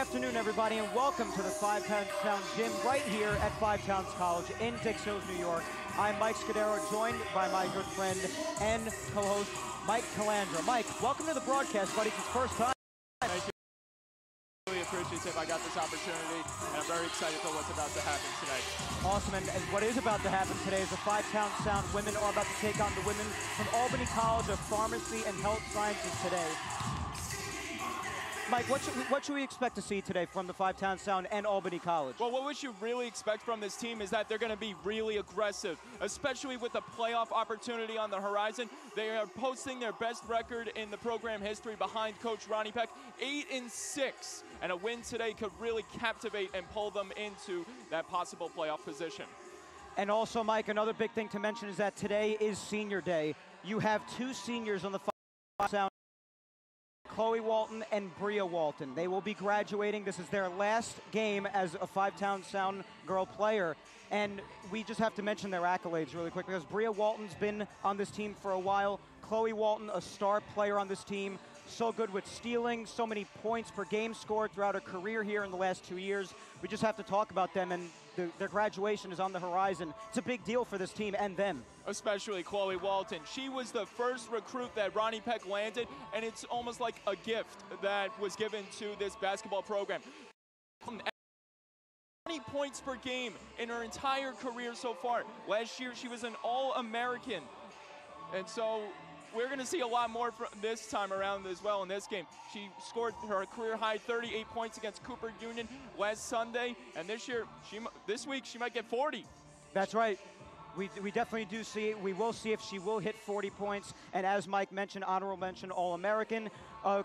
afternoon, everybody, and welcome to the Five Towns Gym right here at Five Towns College in Dix Hills, New York. I'm Mike Scudero, joined by my good friend and co-host Mike Calandra. Mike, welcome to the broadcast, buddy. It's his first time. Thank you. Really appreciative I got this opportunity, and I'm very excited for what's about to happen today. Awesome, and what is about to happen today is the Five Towns Sound women are about to take on the women from Albany College of Pharmacy and Health Sciences today. Mike, what should we expect to see today from the Five Towns Sound and Albany College? Well, what we should really expect from this team is that they're going to be really aggressive, especially with the playoff opportunity on the horizon. They are posting their best record in the program history behind Coach Ronnie Peck, 8-6. And a win today could really captivate and pull them into that possible playoff position. And also, Mike, another big thing to mention is that today is Senior Day. You have two seniors on the Five Towns Sound, Chloe Walton and Bria Walton. They will be graduating. This is their last game as a Five Towns Sound girl player. And we just have to mention their accolades really quick because Bria Walton's been on this team for a while. Chloe Walton, a star player on this team. So good with stealing, so many points per game scored throughout her career here in the last 2 years. We just have to talk about them, and their graduation is on the horizon. It's a big deal for this team and them. Especially Chloe Walton. She was the first recruit that Ronnie Peck landed, and it's almost like a gift that was given to this basketball program. 20 points per game in her entire career so far. Last year, she was an All-American. And so we're going to see a lot more from this time around as well in this game. She scored her career-high 38 points against Cooper Union last Sunday, and this week she might get 40. That's right. We definitely do see it. We will see if she will hit 40 points. And as Mike mentioned, honorable mention All-American.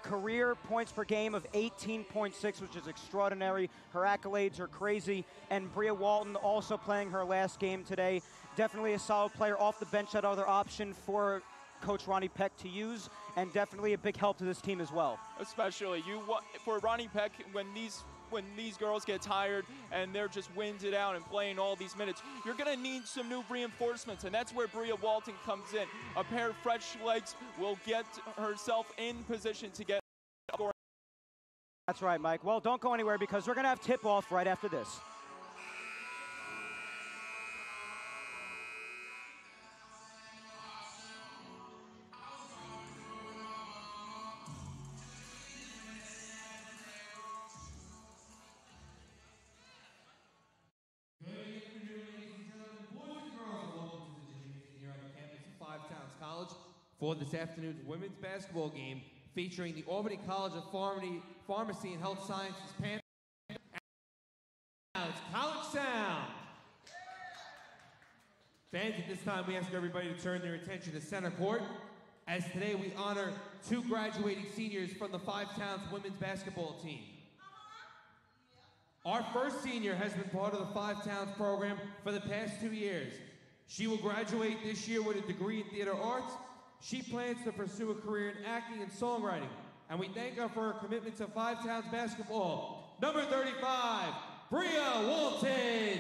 Career points per game of 18.6, which is extraordinary. Her accolades are crazy. And Bria Walton also playing her last game today. Definitely a solid player off the bench, that other option for Coach Ronnie Peck to use, and definitely a big help to this team as well. Especially for Ronnie Peck, when these girls get tired and they're just winded out and playing all these minutes, you're going to need some new reinforcements, and that's where Bria Walton comes in. A pair of fresh legs will get herself in position to get scoring. That's right, Mike. Well, don't go anywhere because we're going to have tip-off right after this. For this afternoon's women's basketball game featuring the Albany College of Pharmacy and Health Sciences Panthers. Now it's College Sound. Fans, at this time we ask everybody to turn their attention to center court, as today we honor two graduating seniors from the Five Towns women's basketball team. Our first senior has been part of the Five Towns program for the past 2 years. She will graduate this year with a degree in theater arts. She plans to pursue a career in acting and songwriting, and we thank her for her commitment to Five Towns basketball. Number 35, Bria Walton.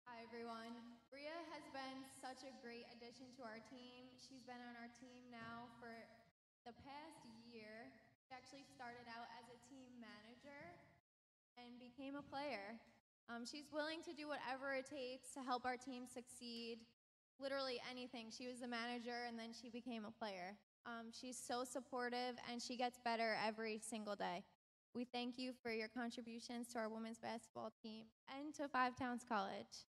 Hi everyone. Bria has been such a great addition to our team. She's been on our team now for the past year. She actually started out as a team manager and became a player. She's willing to do whatever it takes to help our team succeed. Literally anything. She was the manager and then she became a player. She's so supportive and she gets better every single day. We thank you for your contributions to our women's basketball team and to Five Towns College.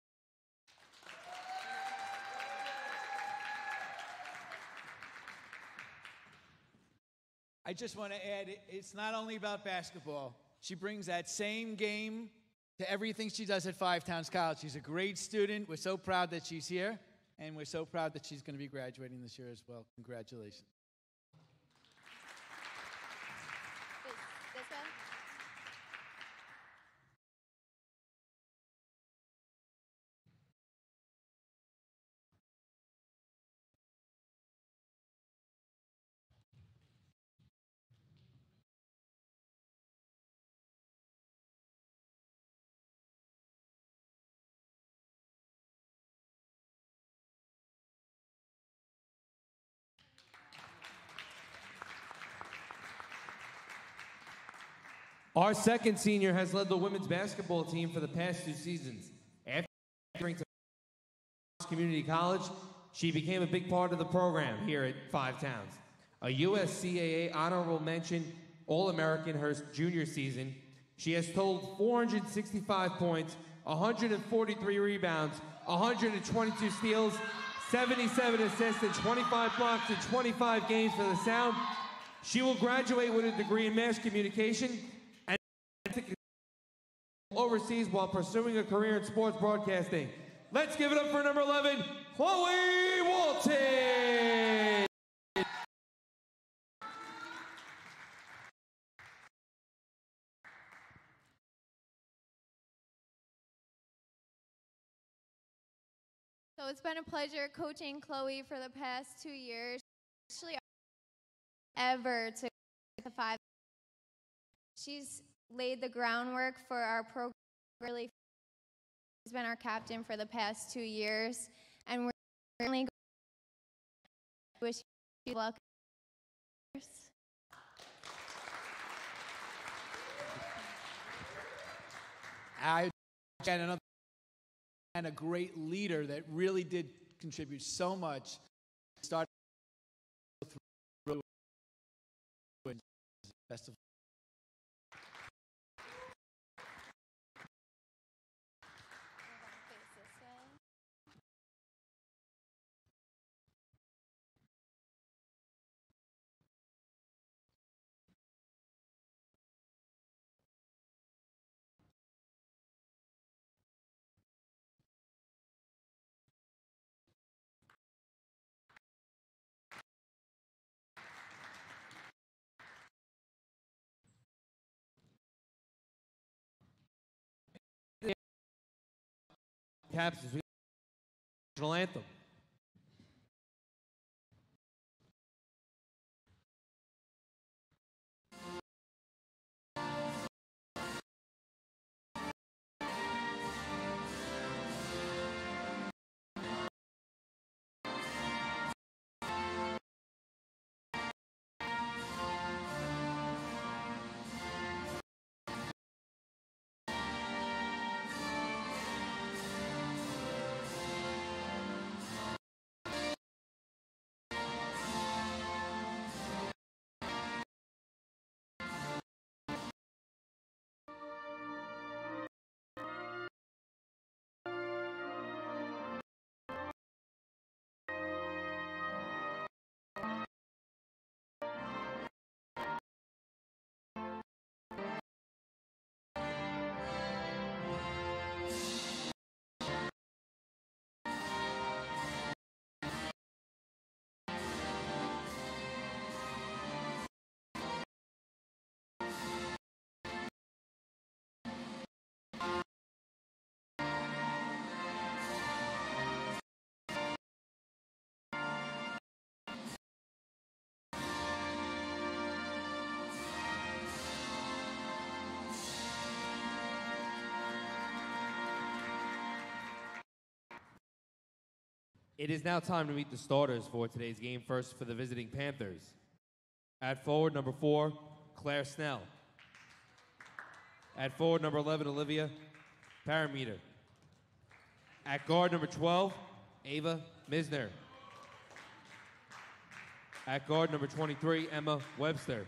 I just want to add, it's not only about basketball. She brings that same game to everything she does at Five Towns College. She's a great student. We're so proud that she's here, and we're so proud that she's going to be graduating this year as well. Congratulations. Our second senior has led the women's basketball team for the past 2 seasons. After entering to Community College, she became a big part of the program here at Five Towns. A USCAA honorable mention All-American her junior season, she has totaled 465 points, 143 rebounds, 122 steals, 77 assists, and 25 blocks in 25 games for the Sound. She will graduate with a degree in mass communication and overseas while pursuing a career in sports broadcasting. Let's give it up for number 11, Chloe Walton. So it's been a pleasure coaching Chloe for the past 2 years. Actually, ever to the 5. She's laid the groundwork for our program. Really, she's been our captain for the past 2 years, and we're really wish you luck. And a great leader that really did contribute so much. Started through best of. Caps as we national anthem. It is now time to meet the starters for today's game. First for the visiting Panthers. At forward, number 4, Claire Snell. At forward, number 11, Olivia Parameter. At guard, number 12, Ava Misner. At guard, number 23, Emma Webster.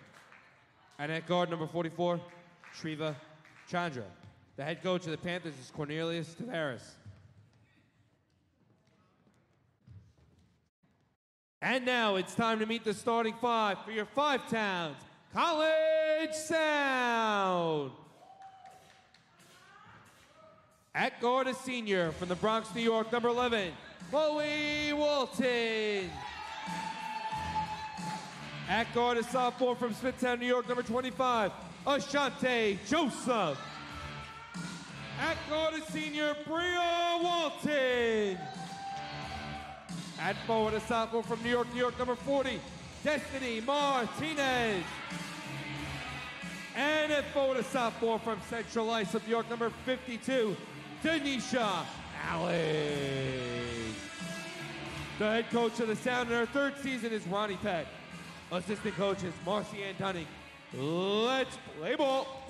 And at guard, number 44, Shriva Chandra. The head coach of the Panthers is Cornelius Tavares. And now it's time to meet the starting 5 for your Five Towns College Sound. At guard, a senior from the Bronx, New York, number 11, Chloe Walton. At guard, a sophomore from Smithtown, New York, number 25, Ashante Joseph. At guard, a senior, Bria Walton. At forward, a sophomore from New York, number 40, Destiny Martinez. And at forward, a sophomore from Central Islip, New York, number 52, Denisha Allen. The head coach of the Sound in her 3rd season is Ronnie Peck. Assistant coaches, Marcy Ann Dunning. Let's play ball.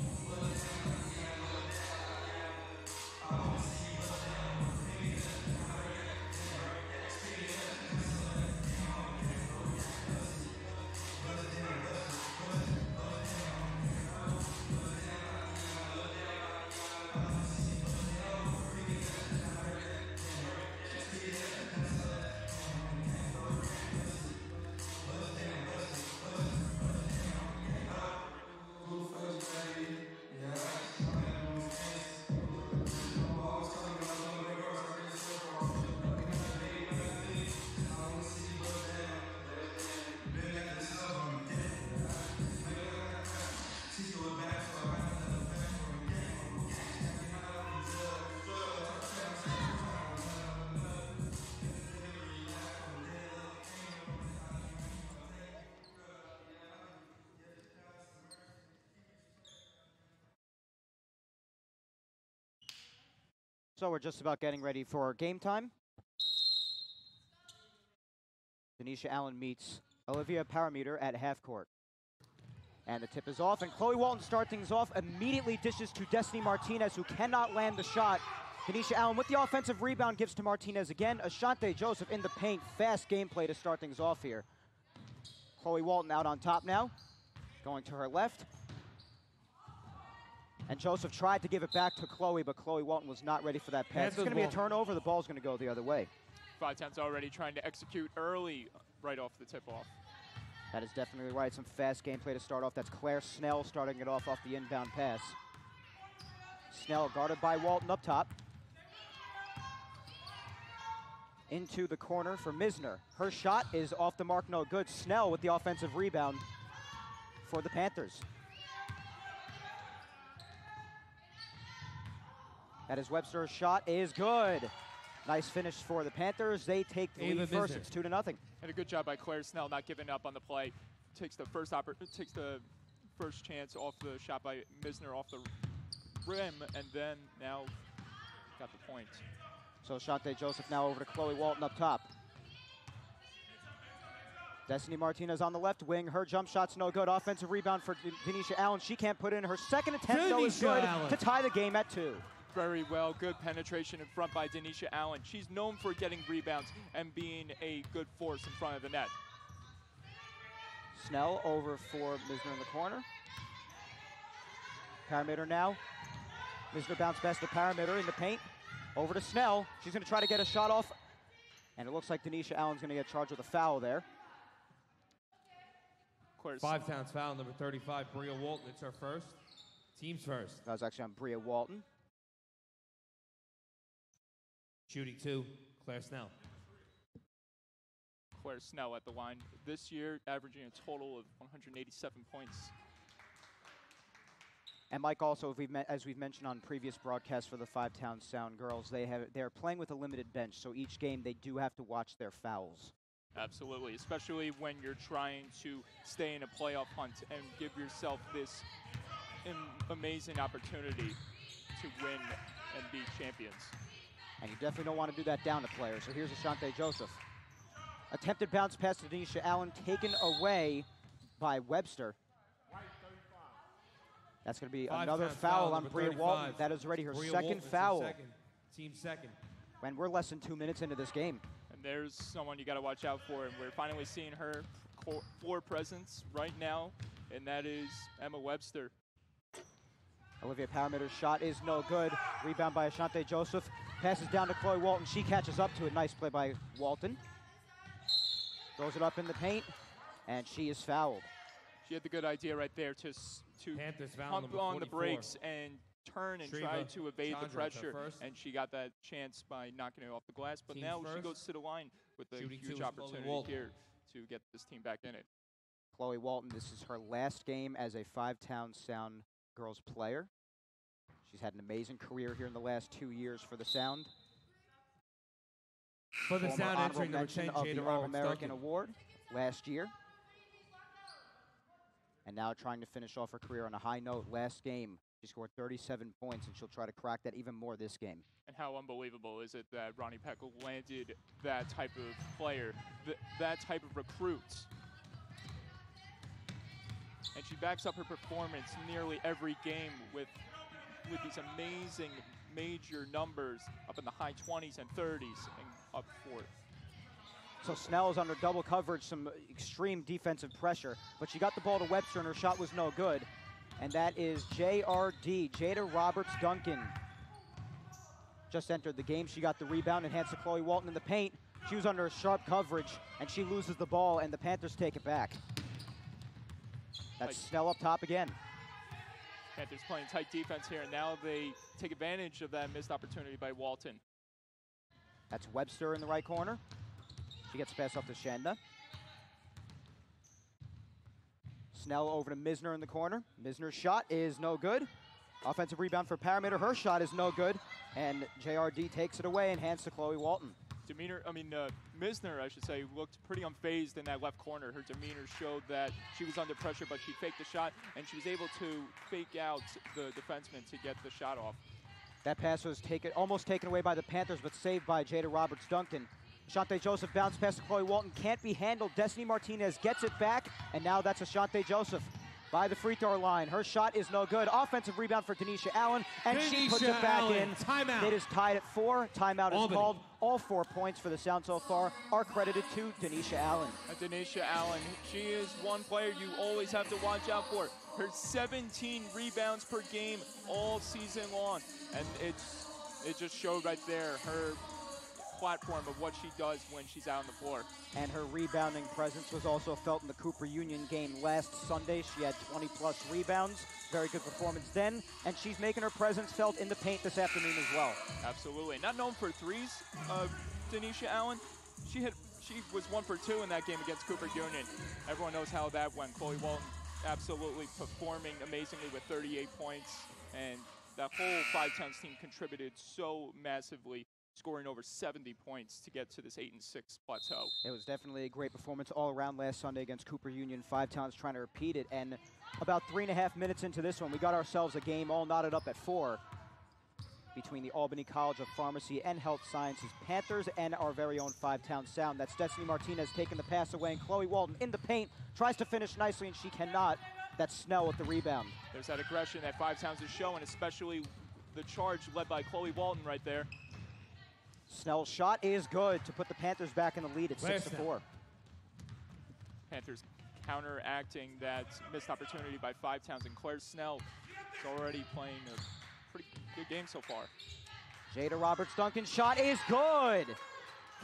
So we're just about getting ready for game time. Denisha Allen meets Olivia Parameter at half court. And the tip is off, and Chloe Walton starts things off, immediately dishes to Destiny Martinez, who cannot land the shot. Denisha Allen with the offensive rebound gives to Martinez again. Ashante Joseph in the paint. Fast gameplay to start things off here. Chloe Walton out on top now, going to her left. And Joseph tried to give it back to Chloe, but Chloe Walton was not ready for that pass. It's going to be a turnover. The ball's going to go the other way. Five Towns already trying to execute early right off the tip-off. That is definitely right. Some fast gameplay to start off. That's Claire Snell starting it off the inbound pass. Snell guarded by Walton up top. Into the corner for Misner. Her shot is off the mark, no good. Snell with the offensive rebound for the Panthers. That is Webster's shot is good. Nice finish for the Panthers. They take the lead first. It's 2-0. And a good job by Claire Snell not giving up on the play. Takes the first chance off the shot by Misner off the rim, and then now got the point. So Ashante Joseph now over to Chloe Walton up top. Destiny Martinez on the left wing. Her jump shot's no good. Offensive rebound for Denisha Allen. She can't put in her second attempt, though, is good to tie the game at 2. Very well. Good penetration in front by Denisha Allen. She's known for getting rebounds and being a good force in front of the net. Snell over for Misner in the corner. Parameter now. Misner bounce pass to Parameter in the paint. Over to Snell. She's going to try to get a shot off. And it looks like Denisha Allen's going to get charged with a foul there. Five Towns foul, number 35, Bria Walton. It's her first. Team's first. That was actually on Bria Walton. Shooting 2, Claire Snell. Claire Snell at the line this year, averaging a total of 187 points. And Mike, also, as we've mentioned on previous broadcasts for the Five Towns Sound girls, they're playing with a limited bench, so each game they do have to watch their fouls. Absolutely, especially when you're trying to stay in a playoff hunt and give yourself this amazing opportunity to win and be champions. And you definitely don't want to do that down to players. So here's Ashante Joseph. Attempted bounce pass to Denisha Allen, taken away by Webster. That's going to be another foul on Bria Walton. That is already her second foul. Team second. When we're less than 2 minutes into this game. And there's someone you got to watch out for, and we're finally seeing her floor presence right now, and that is Emma Webster. Olivia Parameter's shot is no good. Rebound by Ashante Joseph. Passes down to Chloe Walton. She catches up to it. Nice play by Walton. Throws it up in the paint, and she is fouled. She had the good idea right there to pump on the brakes and turn and try to evade the pressure, and she got that chance by knocking it off the glass. But now she goes to the line with a huge opportunity here to get this team back in it. Chloe Walton, this is her last game as a Five Towns Sound girls player. She's had an amazing career here in the last 2 years for the Sound. For the Sound, entering number 10, of Jada the All-American Award last year. And now trying to finish off her career on a high note. Last game, she scored 37 points, and she'll try to crack that even more this game. And how unbelievable is it that Ronnie Peckle landed that type of player, that type of recruit. And she backs up her performance nearly every game with these amazing major numbers up in the high 20s and 30s and up forth. So Snell is under double coverage, some extreme defensive pressure, but she got the ball to Webster and her shot was no good. And that is JRD, Jada Roberts Duncan. Just entered the game. She got the rebound and hands to Chloe Walton in the paint. She was under sharp coverage and she loses the ball and the Panthers take it back. That's Snell up top again. Panthers playing tight defense here, and now they take advantage of that missed opportunity by Walton. That's Webster in the right corner. She gets passed off to Shanda. Snell over to Misner in the corner. Misner's shot is no good. Offensive rebound for Parameter. Her shot is no good. And JRD takes it away and hands to Chloe Walton. Misner, I should say, looked pretty unfazed in that left corner. Her demeanor showed that she was under pressure, but she faked the shot, and she was able to fake out the defenseman to get the shot off. That pass was almost taken away by the Panthers, but saved by Jada Roberts-Duncan. Ashante Joseph bounce pass to Chloe Walton, can't be handled. Destiny Martinez gets it back, and now that's Ashante Joseph by the free throw line. Her shot is no good. Offensive rebound for Denisha Allen, and she puts it back in. Timeout. It is tied at 4. Timeout is Albany. called. All 4 points for the Sound so far are credited to Denisha Allen. Denisha Allen, she is one player you always have to watch out for. Her 17 rebounds per game all season long, and it just showed right there her platform of what she does when she's out on the floor. And her rebounding presence was also felt in the Cooper Union game last Sunday. She had 20-plus rebounds. Very good performance then. And she's making her presence felt in the paint this afternoon as well. Absolutely. Not known for threes, Denisha Allen. She was 1 for 2 in that game against Cooper Union. Everyone knows how that went. Chloe Walton absolutely performing amazingly with 38 points. And that whole 5-Towns team contributed so massively, scoring over 70 points to get to this 8-6 plateau. It was definitely a great performance all around last Sunday against Cooper Union. 5-Towns trying to repeat it, and about 3.5 minutes into this one, we got ourselves a game all knotted up at 4 between the Albany College of Pharmacy and Health Sciences Panthers and our very own 5-Town Sound. That's Destiny Martinez taking the pass away, and Chloe Walton in the paint tries to finish nicely, and she cannot. That's Snell with the rebound. There's that aggression that 5-Towns is showing, especially the charge led by Chloe Walton right there. Snell's shot is good to put the Panthers back in the lead at 6-4. Panthers counteracting that missed opportunity by 5-Towns, and Claire Snell is already playing a pretty good game so far. Jada Roberts-Duncan shot is good.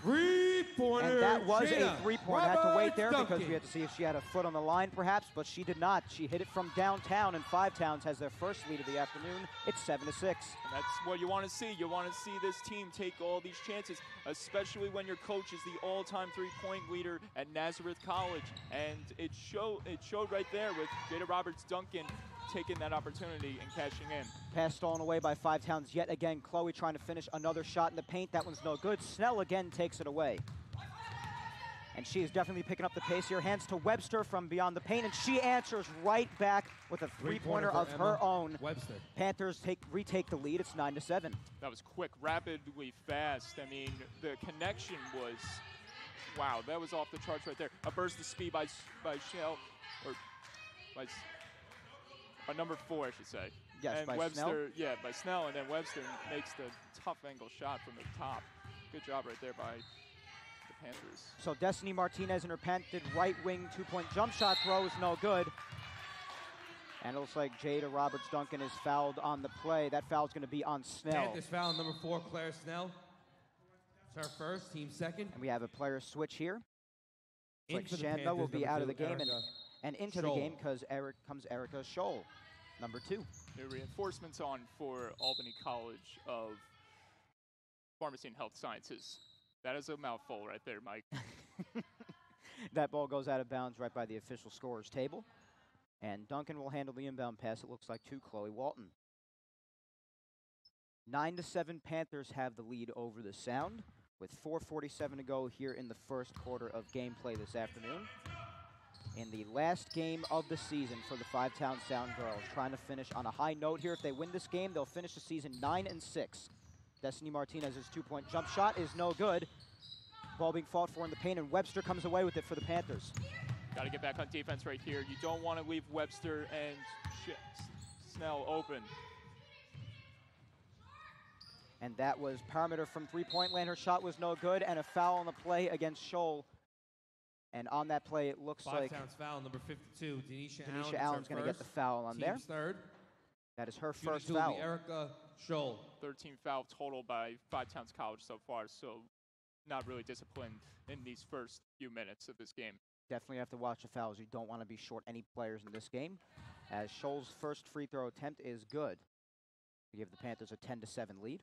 Three-pointer. And that was Jada a three-point. Had to wait there because Roberts-Duncan. we had to see if she had a foot on the line perhaps, but she did not. She hit it from downtown, and 5-Towns has their first lead of the afternoon. It's 7-6. And that's what you want to see. You want to see this team take all these chances, especially when your coach is the all-time three-point leader at Nazareth College. And it showed right there with Jada Roberts-Duncan taking that opportunity and cashing in. Pass stolen away by 5-Towns yet again. Chloe trying to finish another shot in the paint. That one's no good. Snell again takes it away. And she is definitely picking up the pace here. Hands to Webster from beyond the paint, and she answers right back with a three-pointer of her own. Webster. Panthers retake the lead. It's 9-7. That was quick, rapidly fast. I mean, the connection was, wow, that was off the charts right there. A burst of speed by Snell, or by number 4, I should say. Yes, and by Webster, Snell. Yeah, by Snell, and then Webster makes the tough angle shot from the top. Good job right there by the Panthers. So Destiny Martinez in her patented right wing two-point jump shot throw is no good. And it looks like Jada Roberts-Duncan is fouled on the play. That foul's going to be on Snell. Panthers foul number 4, Claire Snell. It's her first, team second. And we have a player switch here. It's In like for the Chandler will Panthers, be out of number the game 2, and into Scholl. the game because comes Erica Scholl, number 2. New reinforcements on for Albany College of Pharmacy and Health Sciences. That is a mouthful right there, Mike. That ball goes out of bounds right by the official scorer's table. And Duncan will handle the inbound pass, it looks like, to Chloe Walton. 9-7 Panthers have the lead over the Sound with 4:47 to go here in the first quarter of gameplay this afternoon. In the last game of the season for the 5-Town Sound girls, trying to finish on a high note here. If they win this game, they'll finish the season 9-6. Destiny Martinez's two-point jump shot is no good. Ball being fought for in the paint, and Webster comes away with it for the Panthers. Got to get back on defense right here. You don't want to leave Webster and Snell open. And that was Parameter from three-point land. Her shot was no good, and a foul on the play against Scholl. And on that play, it looks like 5-Towns foul number 52, Denisha Allen's going to get the foul on there. Team's third. That is her Shooting first two will foul. be Erica Scholl. 13 foul total by 5-Towns College so far, so not really disciplined in these first few minutes of this game. Definitely have to watch the fouls. You don't want to be short any players in this game, as Scholl's first free throw attempt is good to give the Panthers a 10-7 lead.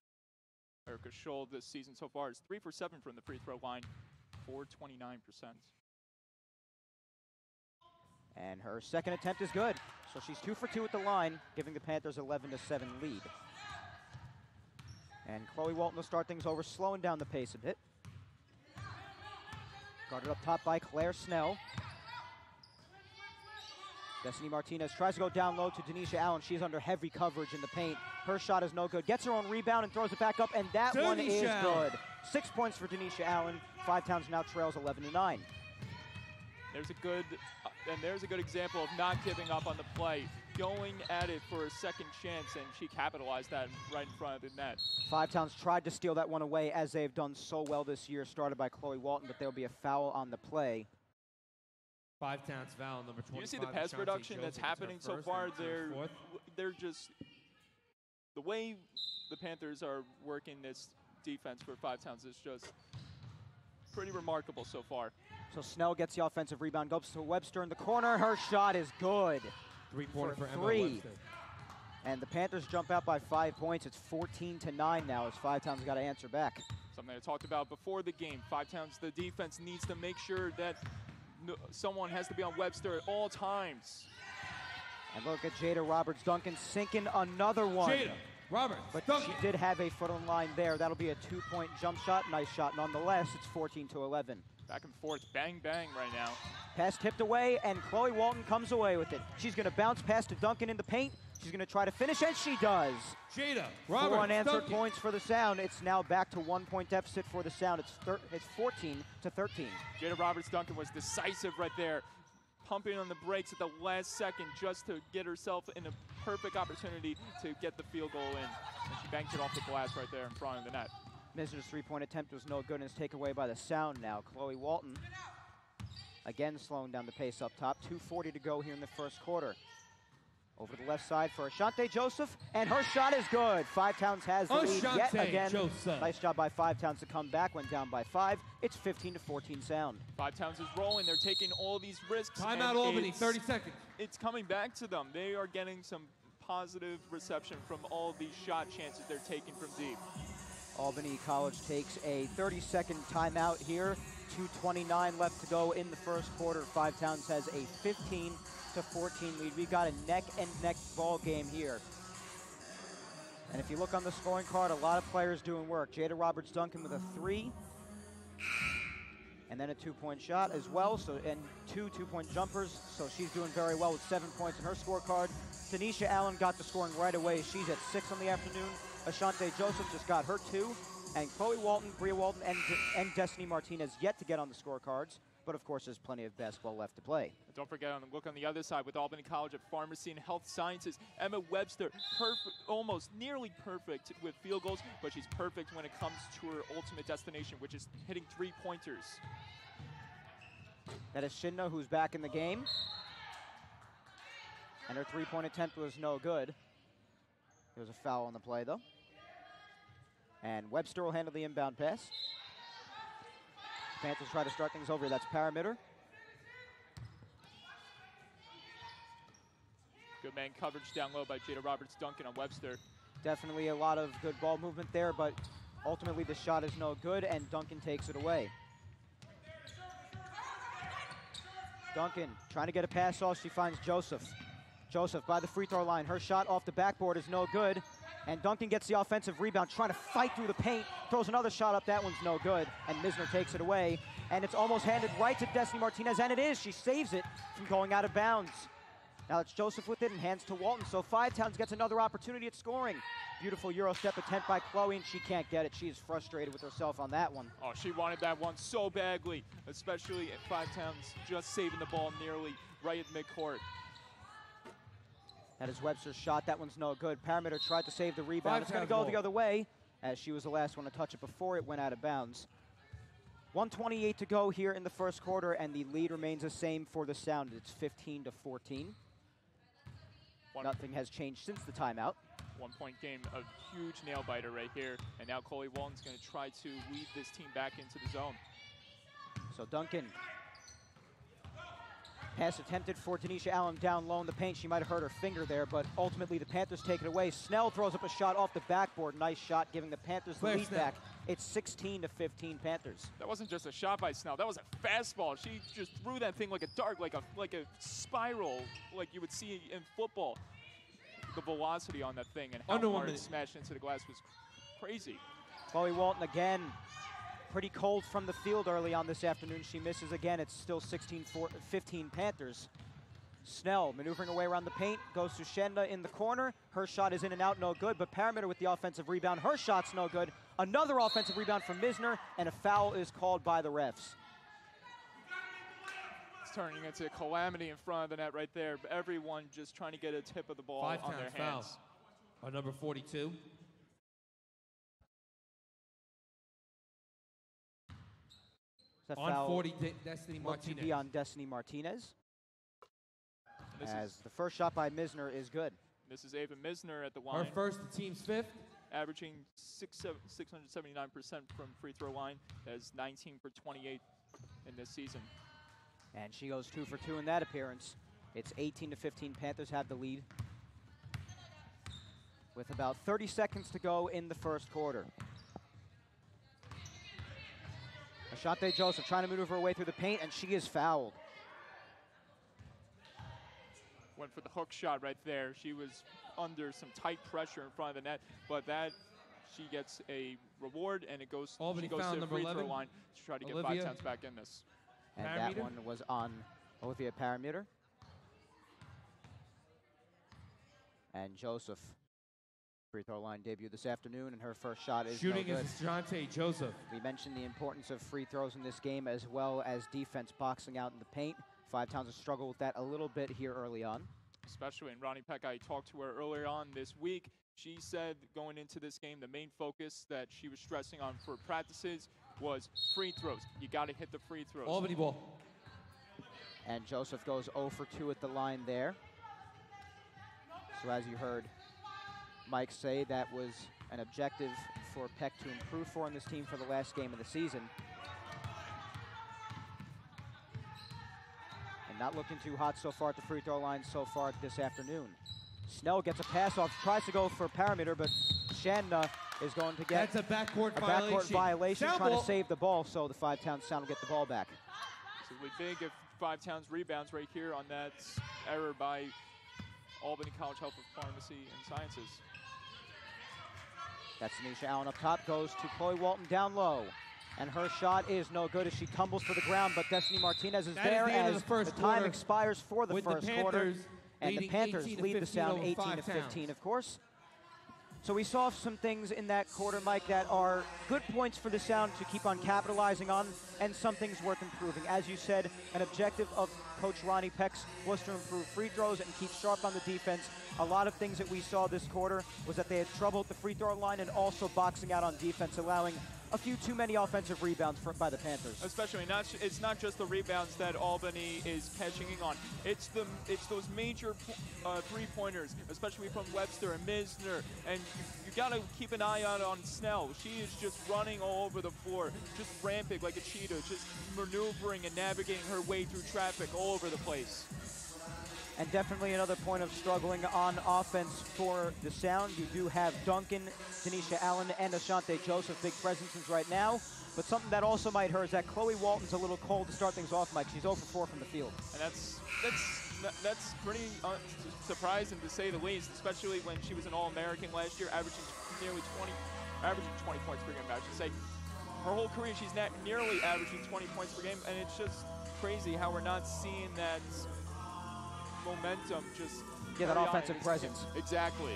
Erica Scholl this season so far is 3 for 7 from the free throw line, 4.29%. And her second attempt is good. So she's 2 for 2 at the line, giving the Panthers 11-7 lead. And Chloe Walton will start things over, slowing down the pace a bit. Guarded up top by Claire Snell. Destiny Martinez tries to go down low to Denisha Allen. She's under heavy coverage in the paint. Her shot is no good. Gets her own rebound and throws it back up, and that one is good. 6 points for Denisha Allen. Five Towns now trails 11-9. There's a good example of not giving up on the play, going at it for a second chance, and she capitalized that right in front of the net. Five Towns tried to steal that one away, as they've done so well this year, started by Chloe Walton, but there'll be a foul on the play. Five Towns foul, number 25. You see the pass production that's happening so far? They're just, the way the Panthers are working this defense for Five Towns is just pretty remarkable so far. So Snell gets the offensive rebound, goes to Webster in the corner. Her shot is good. Three-pointer for Emma three. Webster. And the Panthers jump out by 5 points. It's 14-9 now, as Five Towns got to answer back. Something I talked about before the game. Five Towns, the defense needs to make sure that someone has to be on Webster at all times. And look at Jada Roberts-Duncan sinking another one. Jada Roberts, but Duncan. she did have a foot on line there. That'll be a 2-point jump shot. Nice shot nonetheless. It's 14-11. Back and forth, bang, bang right now. Pass tipped away, and Chloe Walton comes away with it. She's going to bounce pass to Duncan in the paint. She's going to try to finish, and she does. Jada 4 Roberts, unanswered Duncan. points for the Sound. It's now back to 1-point deficit for the Sound. It's 14-13. Jada Roberts-Duncan was decisive right there, pumping on the brakes at the last second just to get herself in a perfect opportunity to get the field goal in. And she banked it off the glass right there in front of the net. Mizner's three-point attempt was no good, and it's taken away by the Sound now. Chloe Walton again slowing down the pace up top. 2:40 to go here in the first quarter. Over to the left side for Ashante Joseph, and her shot is good. Five Towns has the lead yet again. Joseph. Nice job by Five Towns to come back, went down by 5. It's 15-14 Sound. Five Towns is rolling. They're taking all these risks. Timeout and Albany, 30 seconds. It's coming back to them. They are getting some positive reception from all these shot chances they're taking from deep. Albany College takes a 30-second timeout here. 2:29 left to go in the first quarter. Five Towns has a 15-14 lead. We've got a neck-and-neck ball game here. And if you look on the scoring card, a lot of players doing work. Jada Roberts-Duncan with a 3, and then a 2-point shot as well. So, and 2 two-point jumpers. So she's doing very well with 7 points in her scorecard. Tanisha Allen got the scoring right away. She's at 6 on the afternoon. Ashante Joseph just got her 2. And Chloe Walton, Bria Walton, and Destiny Martinez yet to get on the scorecards. But of course, there's plenty of basketball left to play. Don't forget, look on the other side with Albany College at Pharmacy and Health Sciences. Emma Webster, almost nearly perfect with field goals, but she's perfect when it comes to her ultimate destination, which is hitting 3-pointers. That is Shinna, who's back in the game. And her 3-point attempt was no good. There was a foul on the play, though. And Webster will handle the inbound pass. Panthers try to start things over. That's Paramitter. Good man coverage down low by Jada Roberts-Duncan on Webster. Definitely a lot of good ball movement there, but ultimately the shot is no good, and Duncan takes it away. Duncan trying to get a pass off. She finds Joseph. Joseph by the free throw line. Her shot off the backboard is no good. And Duncan gets the offensive rebound, trying to fight through the paint. Throws another shot up. That one's no good. And Misner takes it away. And it's almost handed right to Destiny Martinez. And it is. She saves it from going out of bounds. Now it's Joseph with it and hands to Walton. So Five Towns gets another opportunity at scoring. Beautiful Euro step attempt by Chloe, and she can't get it. She is frustrated with herself on that one. Oh, she wanted that one so badly, especially at Five Towns just saving the ball nearly right at midcourt. That is Webster's shot. That one's no good. Paramitter tried to save the rebound. It's going to go the other way, as she was the last one to touch it before it went out of bounds. 1:28 to go here in the first quarter, and the lead remains the same for the Sound. It's 15-14. Nothing has changed since the timeout. 1-point game, a huge nail biter right here. And now Chloe Walton's going to try to lead this team back into the zone. So Duncan. Pass attempted for Tanisha Allen down low in the paint. She might have hurt her finger there, but ultimately the Panthers take it away. Snell throws up a shot off the backboard. Nice shot, giving the Panthers the lead back. It's 16-15 Panthers. That wasn't just a shot by Snell. That was a fastball. She just threw that thing like a dart, like a spiral, like you would see in football. The velocity on that thing and how hard it smashed into the glass was crazy. Chloe Walton again. Pretty cold from the field early on this afternoon. She misses again. It's still 16-15 Panthers. Snell maneuvering away around the paint, goes to Shanda in the corner. Her shot is in and out, no good, but Parameter with the offensive rebound. Her shot's no good. Another offensive rebound from Misner, and a foul is called by the refs. It's turning into a calamity in front of the net right there. Everyone just trying to get a tip of the ball on their hands. On number 42. That On foul 40, Destiny looked to Martinez. be on Destiny Martinez. This The first shot by Misner is good. This is Ava Misner at the line, Her first, the team's fifth. averaging 679% from free throw line. That is 19 for 28 in this season. And she goes 2 for 2 in that appearance. It's 18-15. Panthers have the lead with about 30 seconds to go in the first quarter. Ashante Joseph trying to maneuver her way through the paint, and she is fouled. Went for the hook shot right there. She was under some tight pressure in front of the net, but that she gets a reward, and it goes. Albany she goes foul to the number free throw 11, line to try to get Olivia. 5 times back in this. And that Parameter? one was on Olivia Parameter. And Joseph, free throw line debut this afternoon, and her first shot is Shooting no good. is Jante Joseph. We mentioned the importance of free throws in this game, as well as defense boxing out in the paint. Five Towns has struggled with that a little bit here early on. Especially when Ronnie Peck, I talked to her earlier on this week. She said going into this game, the main focus that she was stressing on for practices was free throws. You got to hit the free throws. Albany ball. And Joseph goes 0 for 2 at the line there. So as you heard Mike say, that was an objective for Peck to improve for in this team for the last game of the season. And not looking too hot so far at the free throw line so far this afternoon. Snell gets a pass off, tries to go for Parameter, but Shanda is going to get That's a backcourt a violation. backcourt violation, Sound trying ball. to save the ball, so the Five Towns Sound will get the ball back. So it'll be big if Five Towns rebounds right here on that error by Albany College Health of Pharmacy and Sciences. That's Tanisha Allen up top, goes to Chloe Walton down low. And her shot is no good as she tumbles to the ground, but Destiny Martinez is That is there the end of as the first the time quarter, expires for the with first the quarter. Panthers And the leading Panthers 18 to lead the 15 Sound over 18 Five to 15, Towns. of course. So we saw some things in that quarter, Mike, that are good points for the Sound to keep on capitalizing on, and some things worth improving. As you said, an objective of Coach Ronnie Peck's was to improve free throws and keep sharp on the defense. A lot of things that we saw this quarter was that they had trouble at the free throw line and also boxing out on defense, allowing a few too many offensive rebounds by the Panthers. Especially it's not just the rebounds that Albany is catching on. It's those major three-pointers, especially from Webster and Misner. And you got to keep an eye out on Snell. She is just running all over the floor, just rampant like a cheetah, just maneuvering and navigating her way through traffic all over the place. And definitely another point of struggling on offense for the Sound. You do have Duncan, Tanisha Allen, and Ashante Joseph, big presences right now. But something that also might hurt is that Chloe Walton's a little cold to start things off, Mike. She's 0 for 4 from the field. And that's pretty surprising to say the least, especially when she was an All-American last year, averaging 20 points per game, I should say. Her whole career, she's not nearly averaging 20 points per game, and it's just crazy how we're not seeing that momentum just Yeah, that carry on offensive in this presence. game. Exactly.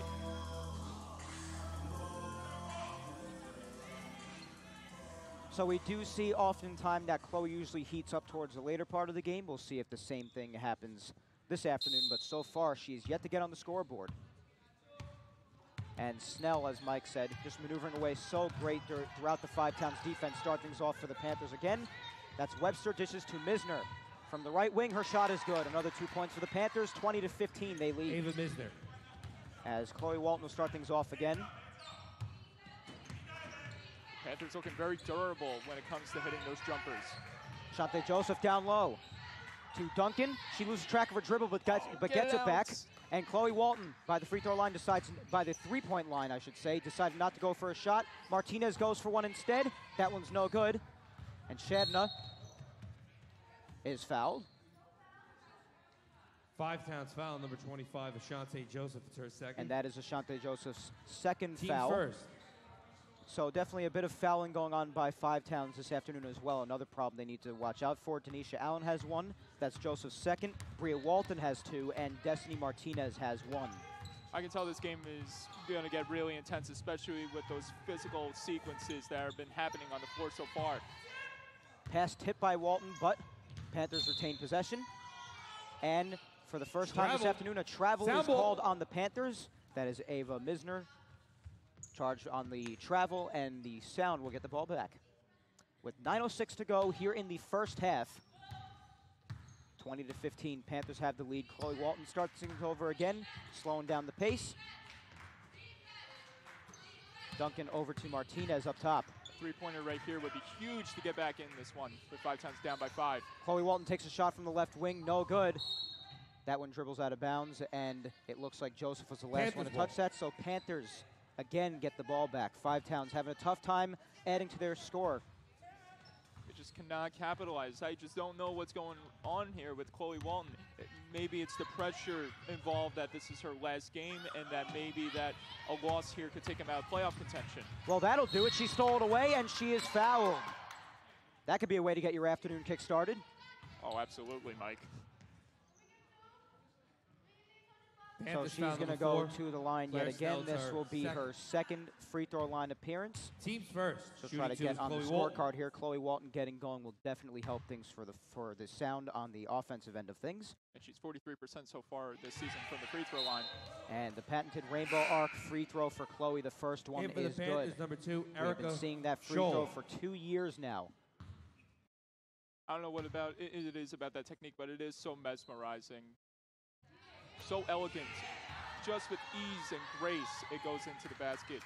So we do see oftentimes that Chloe usually heats up towards the later part of the game. We'll see if the same thing happens this afternoon, but so far she's yet to get on the scoreboard. And Snell, as Mike said, just maneuvering away so great throughout the Five Towns defense. Start things off for the Panthers again. That's Webster, dishes to Misner. From the right wing, her shot is good. Another 2 points for the Panthers, 20-15 they lead. Ava Misner. As Chloe Walton will start things off again. Panthers looking very durable when it comes to hitting those jumpers. Shante Joseph down low to Duncan. She loses track of her dribble, but gets it back. And Chloe Walton, by the free throw line, by the three-point line, I should say, decided not to go for a shot. Martinez goes for one instead. That one's no good. And Shadna is fouled. Five Towns foul, number 25, Ashante Joseph. It's her second. And that is Ashante Joseph's second Team foul. first. So definitely a bit of fouling going on by Five Towns this afternoon as well. Another problem they need to watch out for. Denisha Allen has 1. That's Joseph's 2nd. Bria Walton has 2. And Destiny Martinez has 1. I can tell this game is going to get really intense, especially with those physical sequences that have been happening on the floor so far. Pass tipped by Walton, but Panthers retain possession. And for the first time this afternoon, a travel is called on the Panthers. That is Ava Misner. Charged on the travel, and the Sound will get the ball back. With 9:06 to go here in the first half, 20-15, Panthers have the lead. Chloe Walton starts things over again, slowing down the pace. Duncan over to Martinez up top. A three-pointer right here would be huge to get back in this one with Five Towns down by 5. Chloe Walton takes a shot from the left wing, no good. That one dribbles out of bounds, and it looks like Joseph was the last one to touch that, so Panthers again get the ball back. Five Towns having a tough time adding to their score. They just cannot capitalize. I just don't know what's going on here with Chloe Walton. Maybe it's the pressure involved that this is her last game, and that maybe that a loss here could take them out of playoff contention. Well, that'll do it. She stole it away, and she is fouled. That could be a way to get your afternoon kick started. Oh, absolutely, Mike. So she's going to go to the line yet again. This will be her 2nd free throw line appearance. Teams first. She'll try to get on the scorecard here. Chloe Walton getting going will definitely help things for the Sound on the offensive end of things. And she's 43% so far this season from the free throw line. And the patented rainbow arc free throw for Chloe, the first one is good. Is number 2, Erica. We've been seeing that free throw for 2 years now. I don't know what about it is about that technique, but it is so mesmerizing. So elegant. Just with ease and grace, it goes into the basket.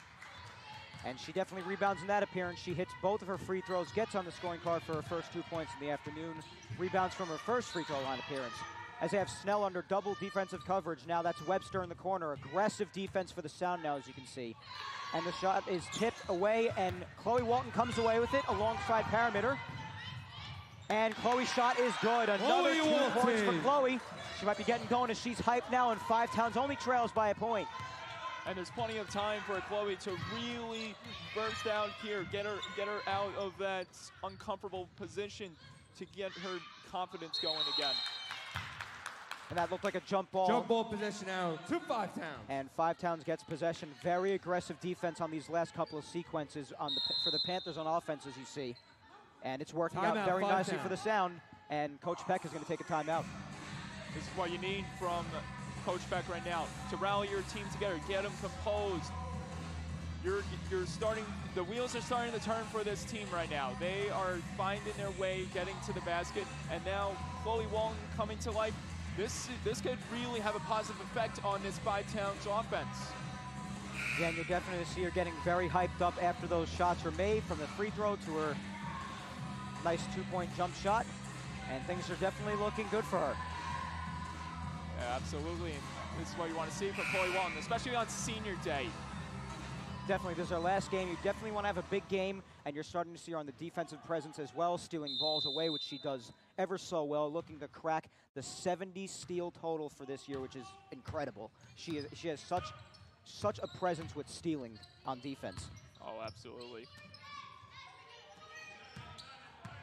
And she definitely rebounds in that appearance. She hits both of her free throws, gets on the scoring card for her first 2 points in the afternoon. Rebounds from her first free throw line appearance. As they have Snell under double defensive coverage. Now that's Webster in the corner. Aggressive defense for the Sound now, as you can see. And the shot is tipped away, and Chloe Walton comes away with it alongside Parameter. And Chloe's shot is good. Another 2 points for Chloe. She might be getting going as she's hyped now, and Five Towns only trails by a point. And there's plenty of time for Chloe to really burst out here, get her out of that uncomfortable position to get her confidence going again. And that looked like a jump ball. Jump ball possession now to Five Towns. And Five Towns gets possession. Very aggressive defense on these last couple of sequences for the Panthers on offense, as you see. And it's working out very nicely for the Sound. And Coach Peck is going to take a timeout. This is what you need from Coach Peck right now, to rally your team together, get them composed. You're starting, the wheels are starting to turn for this team right now. They are finding their way, getting to the basket, and now Chloe Walton coming to life. This could really have a positive effect on this Five Towns offense. Yeah, and you're definitely see her getting very hyped up after those shots were made, from the free throw to her nice 2-point jump shot, and things are definitely looking good for her. Yeah, absolutely, and this is what you want to see from Chloe Walton, especially on senior day. Definitely, this is our last game. You definitely want to have a big game, and you're starting to see her on the defensive presence as well, stealing balls away, which she does ever so well, looking to crack the 70 steal total for this year, which is incredible. She has such a presence with stealing on defense. Oh, absolutely.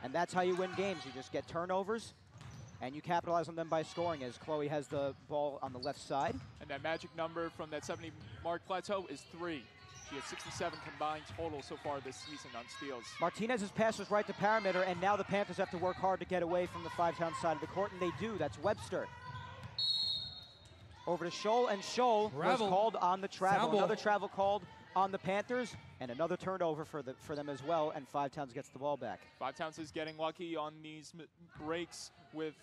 And that's how you win games. You just get turnovers, and you capitalize on them by scoring, as Chloe has the ball on the left side. And that magic number from that 70 mark plateau is 3. She has 67 combined total so far this season on steals. Martinez's pass was right to Parameter, and now the Panthers have to work hard to get away from the Five Towns side of the court, and they do. That's Webster. Over to Scholl, and Scholl was called on the travel. Another travel called on the Panthers, and another turnover for them as well, and Five Towns gets the ball back. Five Towns is getting lucky on these breaks with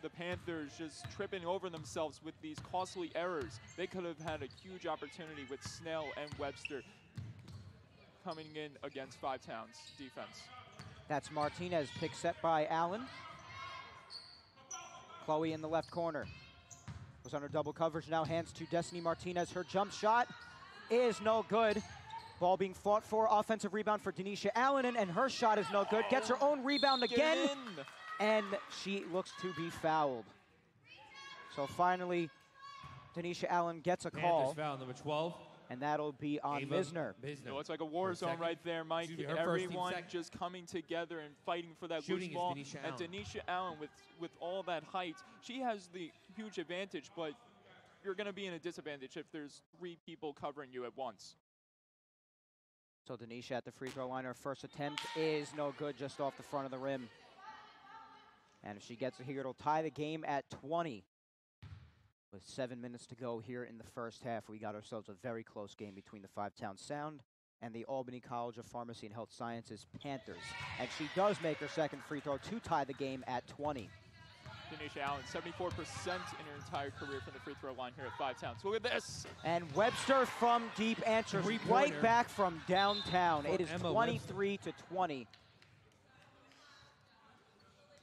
the Panthers just tripping over themselves with these costly errors. They could have had a huge opportunity with Snell and Webster coming in against Five Towns defense. That's Martinez, pick set by Allen. Chloe in the left corner. Was under double coverage, now hands to Destiny Martinez. Her jump shot is no good. Ball being fought for, offensive rebound for Denisha Allen, and her shot is no good. Gets her own rebound again, and she looks to be fouled. So finally, Denisha Allen gets a call. Panthers foul, number 12, And that'll be on Ava Misner. It looks like a war For zone second. right there, Mike. Excuse me, her first team Everyone second. just coming together and fighting for that Shooting loose ball. is Denisha And Allen. Denisha Allen, with all that height, she has the huge advantage, but you're going to be in a disadvantage if there's 3 people covering you at once. So Denisha at the free throw line. Her first attempt is no good, just off the front of the rim. And if she gets it here, it'll tie the game at 20. With 7 minutes to go here in the first half, we got ourselves a very close game between the Five-Town Sound and the Albany College of Pharmacy and Health Sciences Panthers. And she does make her second free throw to tie the game at 20. Denisha Allen, 74% in her entire career from the free throw line here at Five Towns. Look at this. And Webster from deep answers Three-pointer right back from downtown. for It is Emma 23 to 20.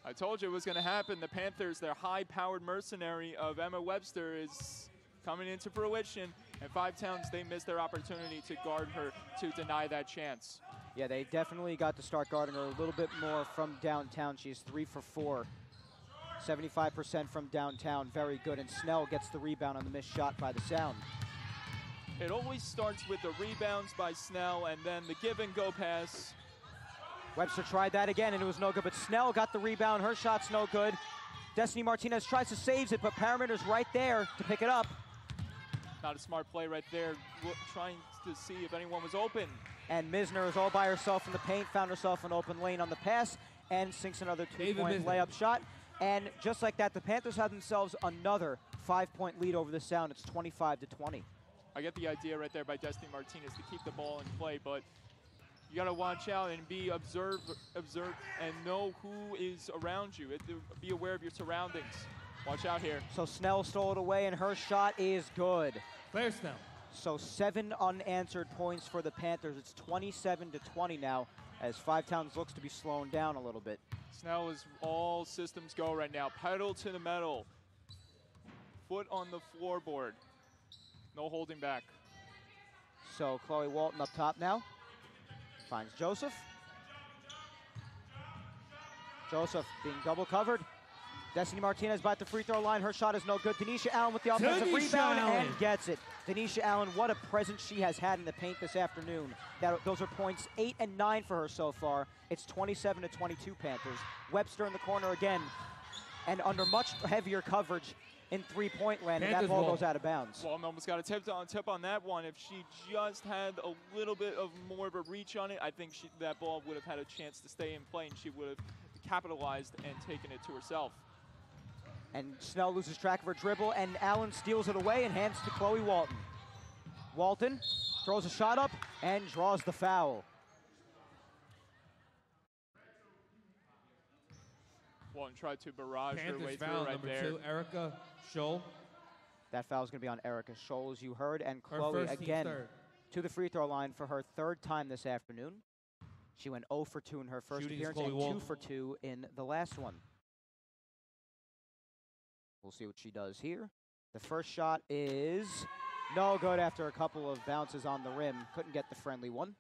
I told you it was going to happen. The Panthers, their high-powered mercenary of Emma Webster, is coming into fruition. And Five Towns, they missed their opportunity to guard her to deny that chance. Yeah, they definitely got to start guarding her a little bit more from downtown. She's 3 for 4. 75% from downtown, very good. And Snell gets the rebound on the missed shot by the Sound. It always starts with the rebounds by Snell and then the give-and-go pass. Webster tried that again, and it was no good, but Snell got the rebound. Her shot's no good. Destiny Martinez tries to save it, but Parameter's right there to pick it up. Not a smart play right there, trying to see if anyone was open. And Misner is all by herself in the paint, found herself an open lane on the pass, and sinks another two-point layup shot. And just like that, the Panthers have themselves another 5-point lead over the Sound. It's 25 to 20. I get the idea right there by Destiny Martinez to keep the ball in play, but you got to watch out and be observe and know who is around you. Be aware of your surroundings. Watch out here. So Snell stole it away, and her shot is good. Claire Snell. So 7 unanswered points for the Panthers. It's 27 to 20 now, as Five Towns looks to be slowing down a little bit. Snell is all systems go right now. Pedal to the metal. Foot on the floorboard. No holding back. So Chloe Walton up top now. Finds Joseph. Joseph being double covered. Destiny Martinez by the free throw line. Her shot is no good. Denisha Allen with the offensive rebound and gets it. Denisha Allen, what a presence she has had in the paint this afternoon. Those are points 8 and 9 for her so far. It's 27 to 22 Panthers. Webster in the corner again, and under much heavier coverage in three-point land, and that ball goes out of bounds. Walton almost got a tip on that one. If she just had a little bit of more of a reach on it, I think that ball would have had a chance to stay in play, and she would have capitalized and taken it to herself. And Snell loses track of her dribble, and Allen steals it away and hands to Chloe Walton. Walton throws a shot up and draws the foul. Walton tried to barrage her way foul through right number there. 2, Erica Scholl. That foul is going to be on Erica Scholl, as you heard, and Her Chloe first, team again third. to the free throw line for her 3rd time this afternoon. She went 0 for 2 in her first Shooting is appearance Chloe and 2 Walton. for 2 in the last one. We'll see what she does here. The first shot is no good after a couple of bounces on the rim. Couldn't get the friendly one.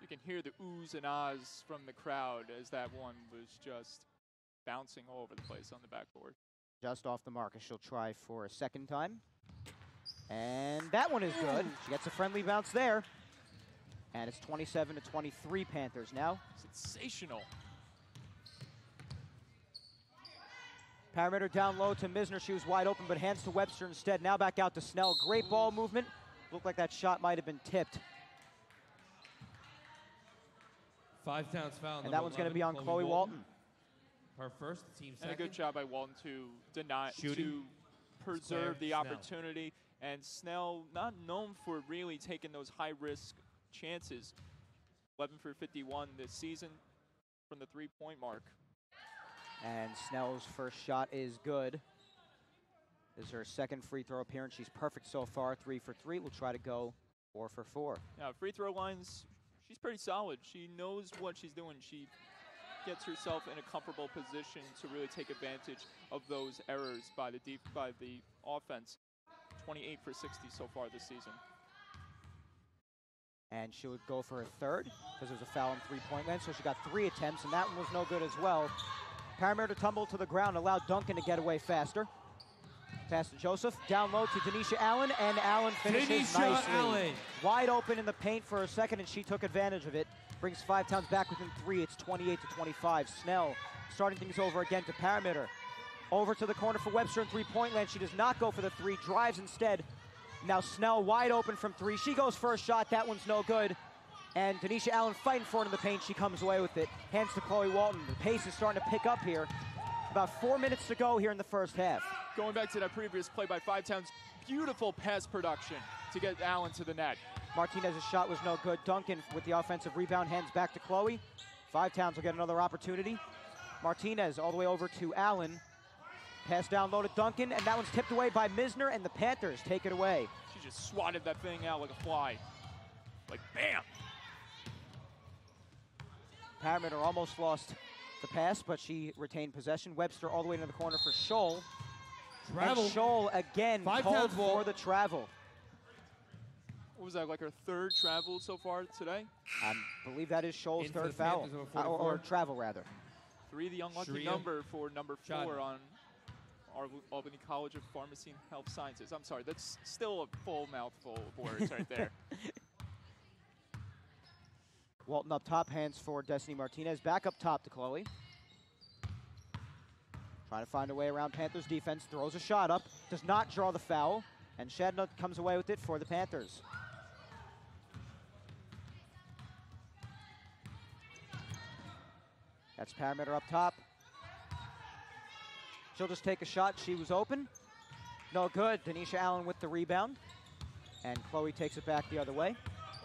You can hear the oohs and ahs from the crowd as that one was just bouncing all over the place on the backboard. Just off the mark, as she'll try for a second time. And that one is good. She gets a friendly bounce there. And it's 27 to 23 Panthers now. Sensational. Parameter down low to Misner. She was wide open, but hands to Webster instead. Now back out to Snell. Great ball movement. Looked like that shot might have been tipped. Five Towns foul. And that one's going to be on Chloe Walton. Her first, team second. And a good job by Walton to Shooting. to preserve the Snell. opportunity. And Snell, not known for really taking those high-risk chances. 11 for 51 this season from the three-point mark. And Snell's first shot is good. This is her second free throw appearance. She's perfect so far, 3 for 3. We'll try to go 4 for 4. Now, free throw lines, she's pretty solid. She knows what she's doing. She gets herself in a comfortable position to really take advantage of those errors by the offense. 28 for 60 so far this season. And she would go for her third because there was a foul in three-point land. So she got 3 attempts, and that one was no good as well. Parameter tumbled to the ground, allowed Duncan to get away faster. Pass to Joseph. Down low to Denisha Allen, and Allen finishes Denisha nicely. Allen. Wide open in the paint for a second, and she took advantage of it. Brings Five Towns back within 3. It's 28-25. Snell starting things over again to Parameter. Over to the corner for Webster in three-point land. She does not go for the 3, drives instead. Now Snell wide open from 3. She goes for a shot. That one's no good. And Denisha Allen fighting for it in the paint. She comes away with it. Hands to Chloe Walton. The pace is starting to pick up here. About 4 minutes to go here in the first half. Going back to that previous play by Five Towns, beautiful pass production to get Allen to the net. Martinez's shot was no good. Duncan with the offensive rebound, hands back to Chloe. Five Towns will get another opportunity. Martinez all the way over to Allen. Pass down low to Duncan, and that one's tipped away by Misner, and the Panthers take it away. She just swatted that thing out like a fly. Like, bam! Parameter almost lost the pass, but she retained possession. Webster all the way into the corner for Scholl. Travel. And Scholl again Five called Towns ball. for the travel. What was that, like her third travel so far today? I believe that is Scholl's In for third the foul, Panthers, number or 44. travel rather. 3, the unlucky Sharia. number for number 4 Shot. on our Albany College of Pharmacy and Health Sciences. I'm sorry, that's still a full mouthful of words right there. Walton up top, hands for Destiny Martinez. Back up top to Chloe. Trying to find a way around Panthers defense. Throws a shot up. Does not draw the foul. And Shadna comes away with it for the Panthers. That's Parameter up top. She'll just take a shot. She was open. No good. Denisha Allen with the rebound. And Chloe takes it back the other way.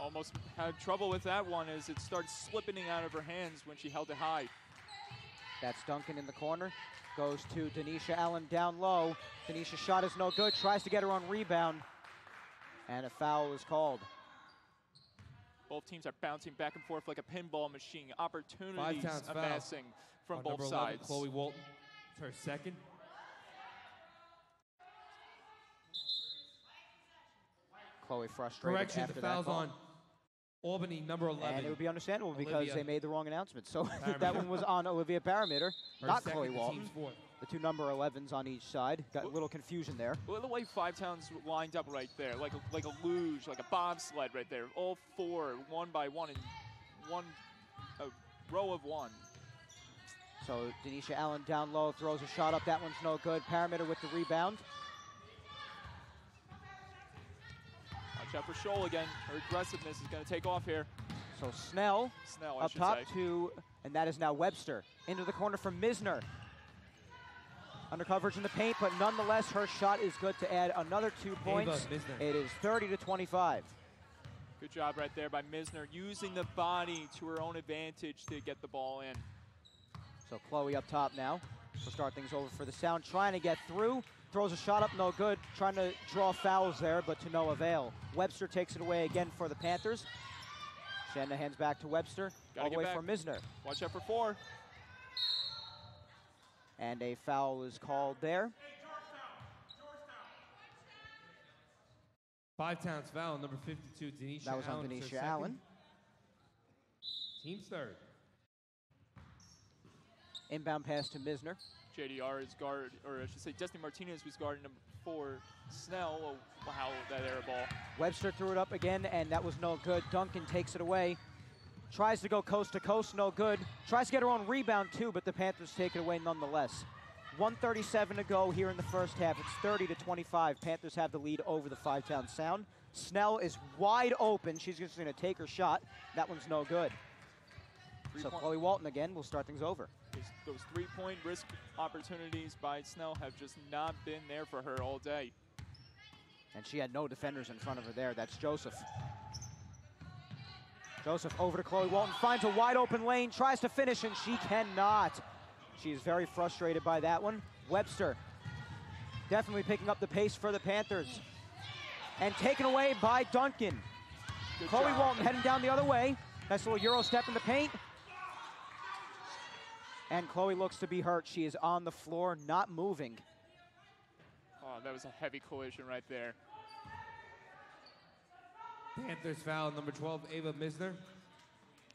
Almost had trouble with that one as it started slipping out of her hands when she held it high. That's Duncan in the corner. Goes to Denisha Allen down low. Denisha's shot is no good. Tries to get her on rebound. And a foul is called. Both teams are bouncing back and forth like a pinball machine. Five Opportunities Towns foul. amassing from On both number 11, sides. Chloe Walton. It's her second. Chloe frustrated Correction, after the that foul's call. on Albany, number 11. And it would be understandable because Olivia. they made the wrong announcement. So Parameter. that one was on Olivia Parameter, Her not second, Chloe the Walton. team's fourth. The two number 11s on each side. Got a little confusion there. Look at the way Five Towns lined up right there, like a luge, like a bobsled right there. All 4, one by one, in a row of 1. So Denisha Allen down low, throws a shot up. That one's no good. Parameter with the rebound. Watch out for Scholl again. Her aggressiveness is going to take off here. So Snell Snell, I up should top say. to, and that is now Webster. Into the corner from Misner. Under coverage in the paint, but nonetheless, her shot is good to add another 2 points. Misner. It is 30-25. Good job right there by Misner, using the body to her own advantage to get the ball in. So Chloe up top now. We'll start things over for the Sound. Trying to get through. Throws a shot up, no good. Trying to draw fouls there, but to no avail. Webster takes it away again for the Panthers. Shanna hands back to Webster. Gotta All the get way back. for Misner. Watch out for 4. And a foul is called there. Five Towns foul, number 52, Denisha That was on Allen. It's her Denisha second. Allen. Team's third. Inbound pass to Misner. JDR is guard, or I should say Destiny Martinez was guarding number 4, Snell. Oh, wow, that air ball. Webster threw it up again, and that was no good. Duncan takes it away. Tries to go coast to coast, no good. Tries to get her own rebound too, but the Panthers take it away nonetheless. 1:37 to go here in the first half. It's 30-25. Panthers have the lead over the Five Town Sound. Snell is wide open. She's just going to take her shot. That one's no good. So Three-point- Chloe Walton again will start things over. Those 3-point risk opportunities by Snell have just not been there for her all day. And she had no defenders in front of her there. That's Joseph. Joseph over to Chloe Walton, finds a wide open lane, tries to finish, and she cannot. She is very frustrated by that one. Webster definitely picking up the pace for the Panthers. And taken away by Duncan. Good Chloe job. Walton heading down the other way. Nice little Euro step in the paint. And Chloe looks to be hurt. She is on the floor, not moving. Oh, that was a heavy collision right there. Panthers foul, number 12, Ava Misner.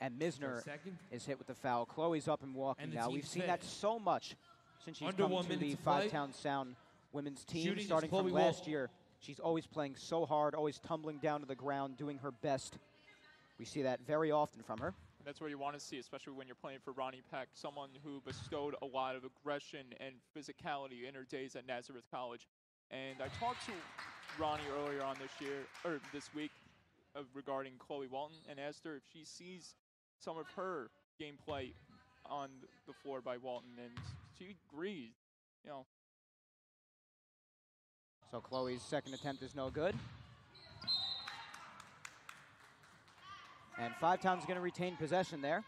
And Misner Second. is hit with the foul. Chloe's up and walking And the now. team's We've seen fifth. that so much since she's Under come 1 to minute the to play. Five Town Sound women's team, Shooting is starting Chloe from last Walton. year. She's always playing so hard, always tumbling down to the ground, doing her best. We see that very often from her. That's what you want to see, especially when you're playing for Ronnie Peck, someone who bestowed a lot of aggression and physicality in her days at Nazareth College. And I talked to Ronnie earlier on this week regarding Chloe Walton, and asked her if she sees some of her gameplay on the floor by Walton, and she agreed. You know. So Chloe's second attempt is no good. And Five Towns is going to retain possession there.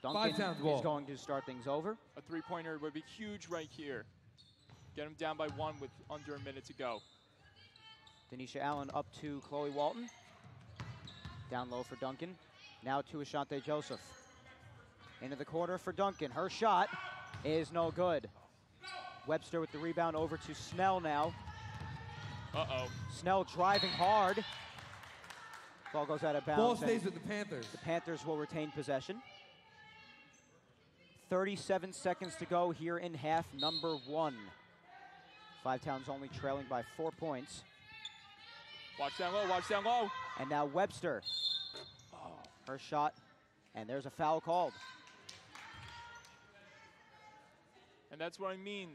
Duncan Five Towns ball. is going to start things over. A three-pointer would be huge right here. Get him down by 1 with under a minute to go. Denisha Allen up to Chloe Walton. Down low for Duncan. Now to Ashante Joseph. Into the corner for Duncan. Her shot is no good. Webster with the rebound over to Snell now. Uh-oh. Snell driving hard. Ball goes out of bounds. Ball stays with the Panthers. The Panthers will retain possession. 37 seconds to go here in half number 1. Five Towns only trailing by 4 points. Watch down low, watch down low. And now Webster. Her shot, and there's a foul called. And that's what I mean.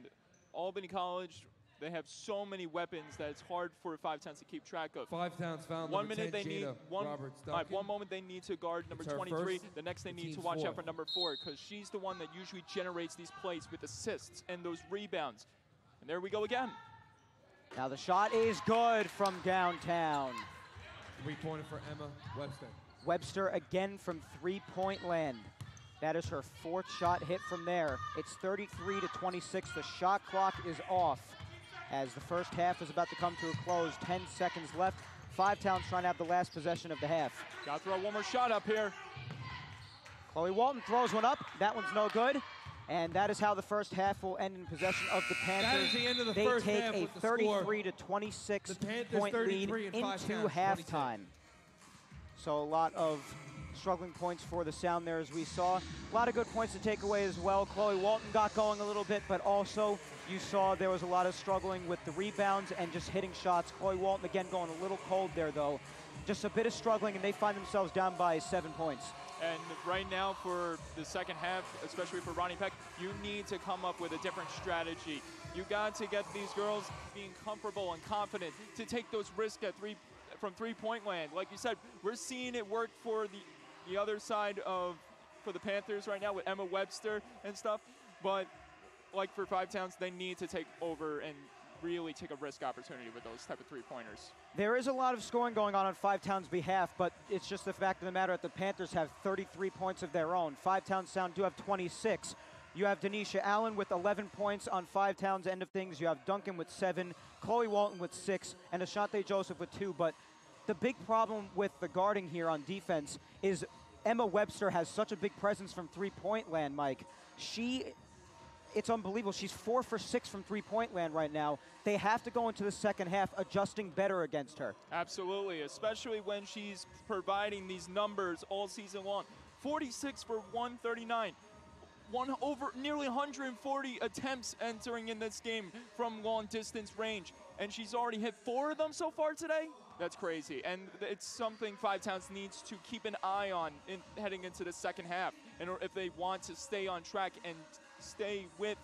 Albany College, they have so many weapons that it's hard for Five Towns to keep track of. Five Towns found 1 number minute 10, they need Jada one. Roberts All right, Duncan. 1 moment they need to guard number It's her 23. first, The next they the need to team's watch out fourth. for number 4, because she's the one that usually generates these plays with assists and those rebounds. And there we go again. Now the shot is good from downtown. 3-pointer for Emma Webster. Webster again from three-point land. That is her 4th shot hit from there. It's 33-26. The shot clock is off as the first half is about to come to a close. 10 seconds left. Five Towns trying to have the last possession of the half. Got to throw one more shot up here. Chloe Walton throws one up. That one's no good. And that is how the first half will end in possession of the Panthers. That is the end of the they first take half a with the score. 33-26 The Panthers point lead 33 and Five into Towns 26. halftime. So a lot of struggling points for the Sound there, as we saw. A lot of good points to take away as well. Chloe Walton got going a little bit, but also you saw there was a lot of struggling with the rebounds and just hitting shots. Chloe Walton again going a little cold there though. Just a bit of struggling, and they find themselves down by 7 points. And right now for the second half, especially for Ronnie Peck, you need to come up with a different strategy. You got to get these girls being comfortable and confident to take those risks from three-point land. Like you said, we're seeing it work for the other side for the Panthers right now with Emma Webster and stuff. But like for Five Towns, they need to take over and really take a risk opportunity with those type of three-pointers. There is a lot of scoring going on Five Towns' behalf, but it's just the fact of the matter that the Panthers have 33 points of their own. Five Towns Sound do have 26. You have Denisha Allen with 11 points on Five Towns' end of things. You have Duncan with 7, Chloe Walton with 6, and Ashante Joseph with 2. But the big problem with the guarding here on defense is Emma Webster has such a big presence from three-point land, Mike. It's unbelievable. She's 4 for 6 from three-point land right now. They have to go into the second half adjusting better against her. Absolutely, especially when she's providing these numbers all season long. 46 for 139. Nearly 140 attempts entering in this game from long distance range. And she's already hit 4 of them so far today. That's crazy. And it's something Five Towns needs to keep an eye on heading into the second half. And if they want to stay on track and stay with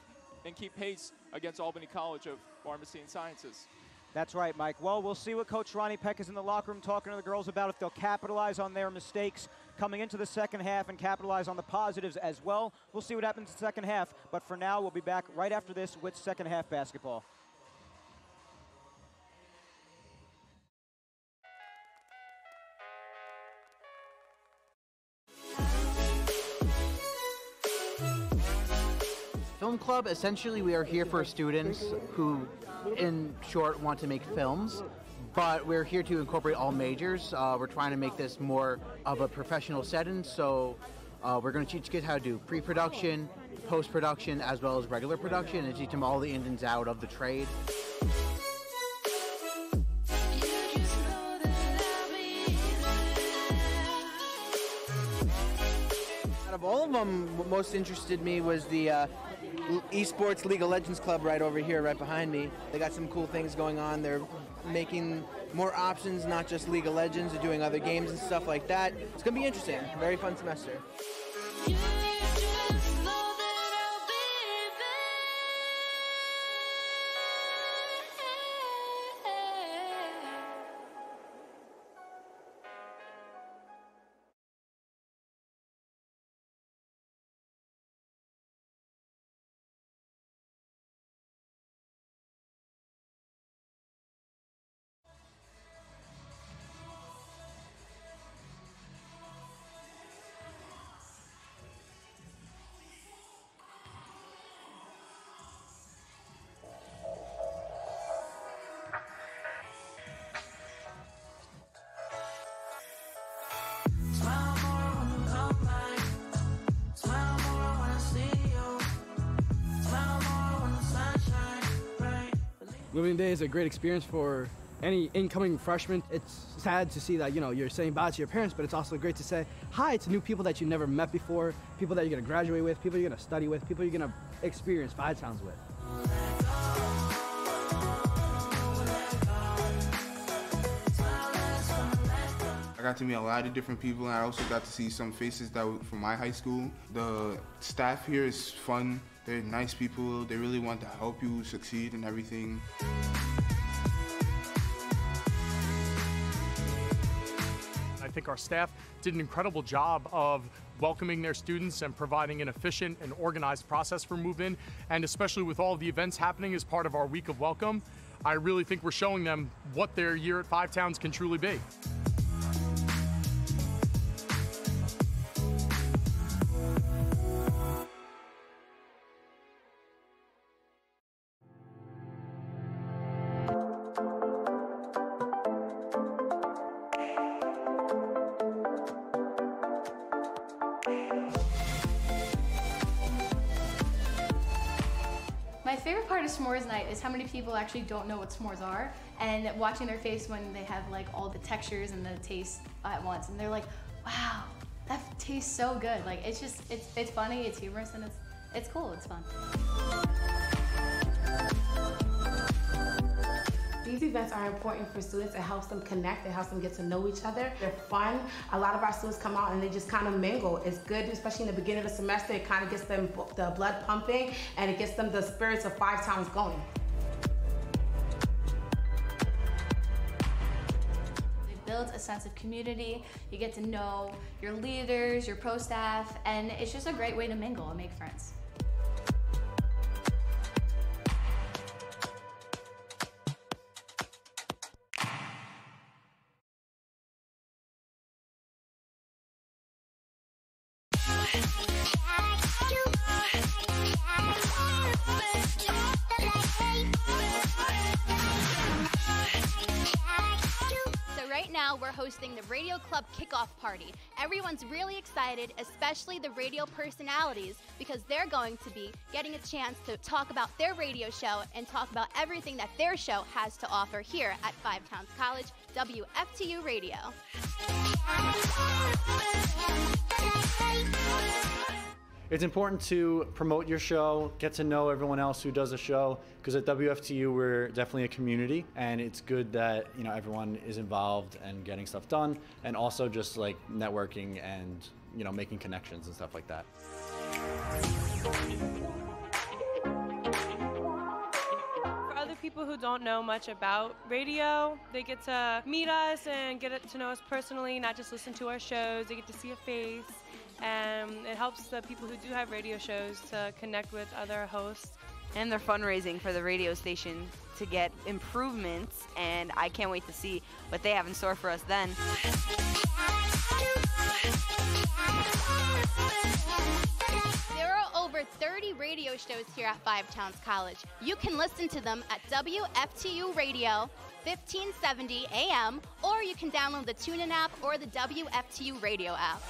and keep pace against Albany College of Pharmacy and Sciences. That's right, Mike. Well, we'll see what Coach Ronnie Peck is in the locker room talking to the girls about, if they'll capitalize on their mistakes coming into the second half and capitalize on the positives as well. We'll see what happens in the second half. But for now, we'll be back right after this with second half basketball. Film Club, essentially we are here for students who, in short, want to make films, but we're here to incorporate all majors. We're trying to make this more of a professional setting, so we're going to teach kids how to do pre-production, post-production, as well as regular production, and teach them all the ins and outs of the trade. Out of all of them, what most interested me was the esports League of Legends club right over here, right behind me. They got some cool things going on. They're making more options, not just League of Legends. They're doing other games and stuff like that. It's going to be interesting. Very fun semester. Moving Day is a great experience for any incoming freshman. It's sad to see that, you know, you're saying bye to your parents, but it's also great to say hi to new people that you never met before, people that you're going to graduate with, people you're going to study with, people you're going to experience Five Towns with. I got to meet a lot of different people, and I also got to see some faces that were from my high school. The staff here is fun. They're nice people. They really want to help you succeed and everything. I think our staff did an incredible job of welcoming their students and providing an efficient and organized process for move-in, and especially with all the events happening as part of our week of welcome, I really think we're showing them what their year at Five Towns can truly be. My favorite part of s'mores night is how many people actually don't know what s'mores are, and watching their face when they have like all the textures and the tastes at once, and they're like, wow, that tastes so good. Like it's just, it's funny, it's humorous, and it's cool, it's fun. These events are important for students. It helps them connect. It helps them get to know each other. They're fun. A lot of our students come out and they just kind of mingle. It's good, especially in the beginning of the semester. It kind of gets them the blood pumping, and it gets them the spirits of Five Towns going. It builds a sense of community. You get to know your leaders, your pro staff, and it's just a great way to mingle and make friends. Right now, we're hosting the Radio Club Kickoff Party. Everyone's really excited, especially the radio personalities, because they're going to be getting a chance to talk about their radio show and talk about everything that their show has to offer here at Five Towns College, WFTU Radio. It's important to promote your show, get to know everyone else who does the show, because at WFTU we're definitely a community, and it's good that, you know, everyone is involved and getting stuff done, and also just like networking and, you know, making connections and stuff like that. For other people who don't know much about radio, they get to meet us and get to know us personally, not just listen to our shows. They get to see a face. And it helps the people who do have radio shows to connect with other hosts. And they're fundraising for the radio station to get improvements, and I can't wait to see what they have in store for us then. There are over 30 radio shows here at Five Towns College. You can listen to them at WFTU Radio, 1570 AM, or you can download the TuneIn app or the WFTU Radio app.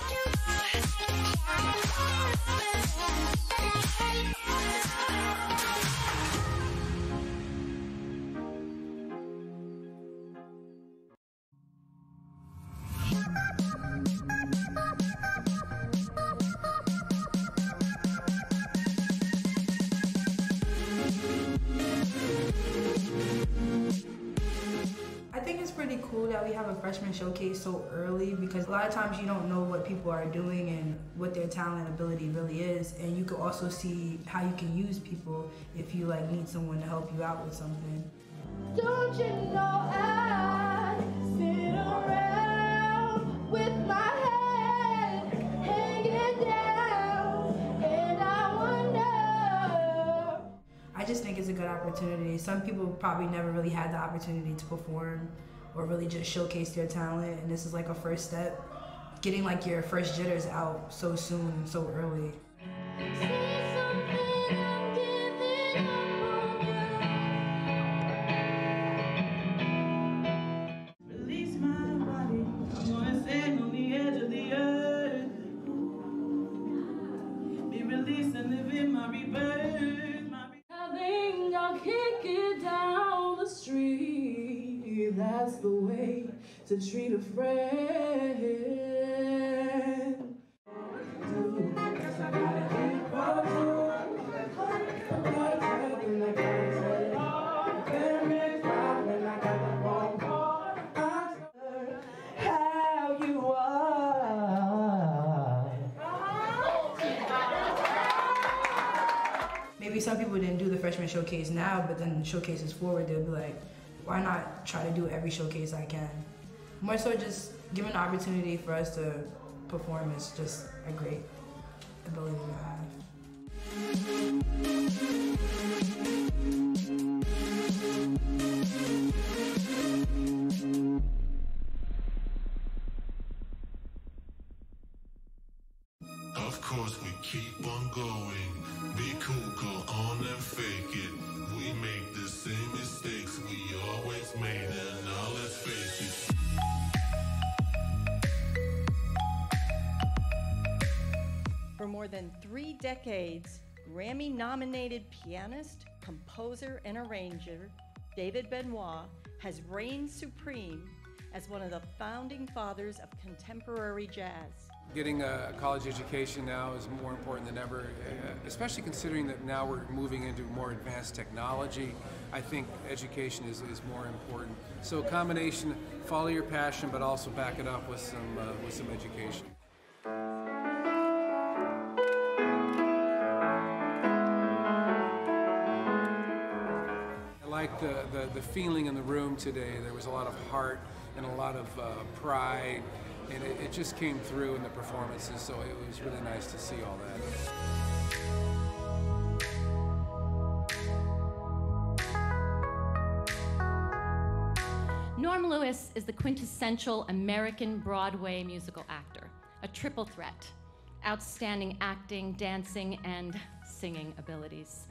I think it's pretty cool that we have a freshman showcase so early because a lot of times you don't know what people are doing and what their talent and ability really is, and you can also see how you can use people if you like need someone to help you out with something. Don't you know I sit around with my head hanging down and I wonder. I just think it's a good opportunity. Some people probably never really had the opportunity to perform or really just showcase their talent, and this is like a first step. Getting like your first jitters out so soon, so early. Release my body, I'm gonna stand on the edge of the earth. Be released and live in my rebirth. I think I'll kick it down the street. That's the way to treat a friend. How you are. Maybe some people didn't do the freshman showcase now, but then showcases forward, they'll be like, why not try to do every showcase I can? More so just giving an opportunity for us to perform is just a great ability to have. Of course we keep on going. Be cool, go on and fake it. We make the same mistakes we always made, and now let's face it. For more than 3 decades, Grammy-nominated pianist, composer, and arranger David Benoit has reigned supreme as one of the founding fathers of contemporary jazz. Getting a college education now is more important than ever, especially considering that now we're moving into more advanced technology. I think education is more important. So a combination, follow your passion, but also back it up with some education. I like the feeling in the room today. There was a lot of heart and a lot of pride. And it just came through in the performances, so it was really nice to see all that. Norm Lewis is the quintessential American Broadway musical actor, a triple threat, outstanding acting, dancing, and singing abilities.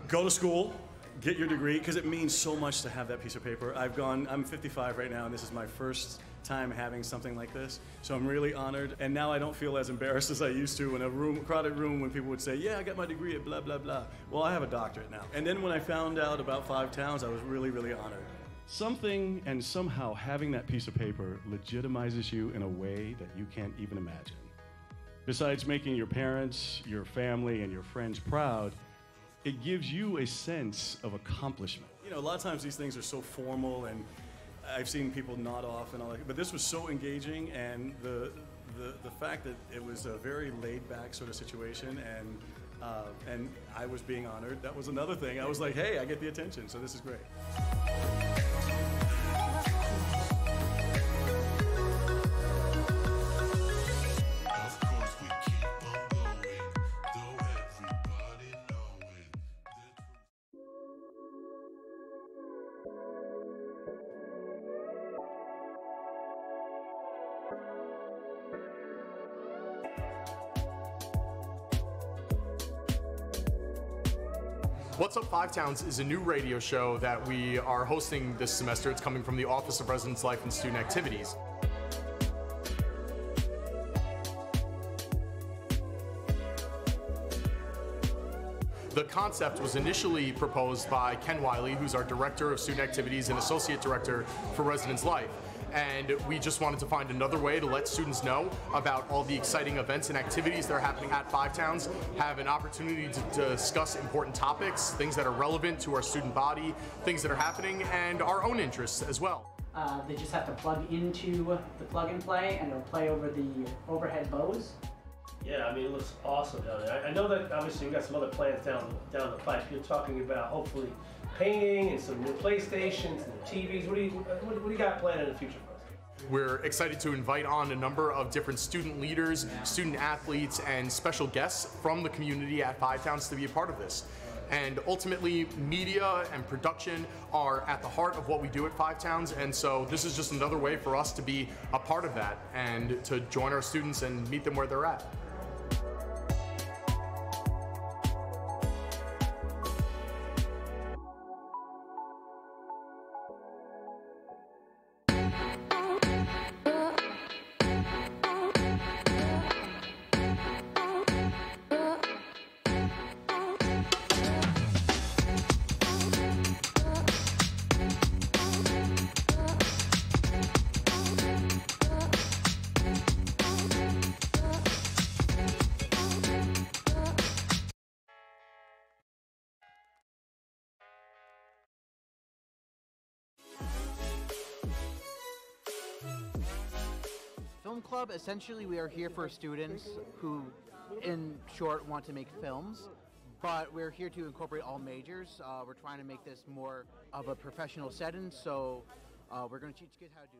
Go to school, get your degree, because it means so much to have that piece of paper. I'm 55 right now, and this is my first time having something like this, so I'm really honored. And now I don't feel as embarrassed as I used to in a crowded room when people would say, yeah, I got my degree at blah, blah, blah. Well, I have a doctorate now. And then when I found out about Five Towns, I was really, really honored. Something and somehow having that piece of paper legitimizes you in a way that you can't even imagine. Besides making your parents, your family, and your friends proud, it gives you a sense of accomplishment. You know, a lot of times these things are so formal, and I've seen people nod off and all that, but this was so engaging, and the fact that it was a very laid-back sort of situation, and I was being honored, that was another thing. I was like, hey, I get the attention, so this is great. What's Up Five Towns is a new radio show that we are hosting this semester. It's coming from the Office of Residence Life and Student Activities. The concept was initially proposed by Ken Wiley, who's our Director of Student Activities and Associate Director for Residence Life. and we just wanted to find another way to let students know about all the exciting events and activities that are happening at Five Towns, have an opportunity to discuss important topics, things that are relevant to our student body, things that are happening, and our own interests as well. They just have to plug into the plug and play, and it'll play over the overhead bows. Yeah, I mean, it looks awesome down there. I know that obviously we got some other plans down the pipe. You're talking about hopefully painting and some new PlayStations and TVs. What do you got planned in the future for us? We're excited to invite on a number of different student leaders, student athletes, and special guests from the community at Five Towns to be a part of this. And ultimately, media and production are at the heart of what we do at Five Towns, and so this is just another way for us to be a part of that and to join our students and meet them where they're at. Film Club, essentially we are here for students who, in short, want to make films, but we're here to incorporate all majors. We're trying to make this more of a professional setting, so we're going to teach kids how to do.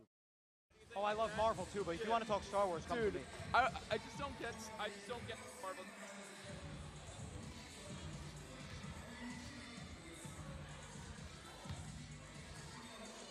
Oh, I love Marvel too, but if you want to talk Star Wars, come to me. I just don't get Marvel.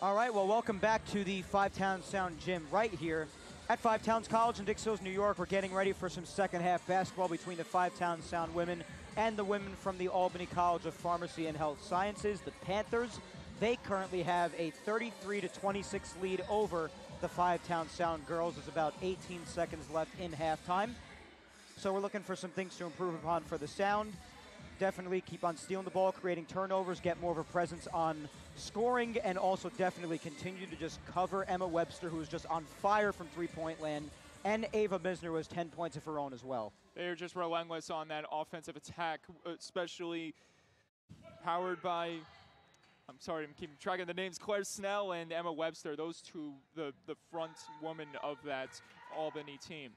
All right, well, welcome back to the Five Towns Sound Gym right here at Five Towns College in Dix Hills, New York. We're getting ready for some second half basketball between the Five Towns Sound women and the women from the Albany College of Pharmacy and Health Sciences, the Panthers. They currently have a 33-26 lead over the Five Towns Sound girls. There's about 18 seconds left in halftime. So we're looking for some things to improve upon for the Sound. Definitely keep on stealing the ball, creating turnovers, get more of a presence on scoring, and also definitely continue to just cover Emma Webster, who is just on fire from three-point land, and Ava Misner, who has 10 points of her own as well. They're just relentless on that offensive attack, especially powered by, I'm sorry, I'm keeping track of the names, Claire Snell and Emma Webster, those two, the front woman of that Albany team.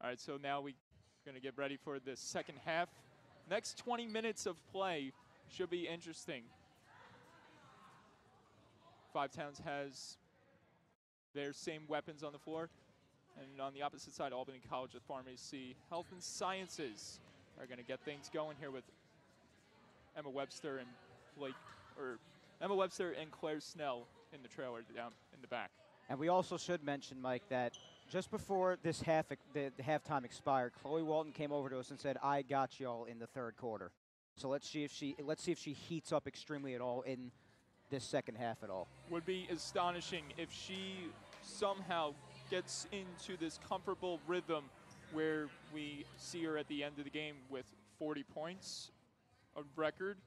All right, so now we're going to get ready for the second half. Next 20 minutes of play should be interesting. Five Towns has their same weapons on the floor. And on the opposite side, Albany College of Pharmacy, Health and Sciences are going to get things going here with Emma Webster and Emma Webster and Claire Snell in the trailer down in the back. And we also should mention, Mike, that just before this the halftime expired, Chloe Walton came over to us and said, "I got y'all in the third quarter." So let's see if she heats up extremely at all in this second half at all. Would be astonishing if she somehow gets into this comfortable rhythm where we see her at the end of the game with 40 points on record.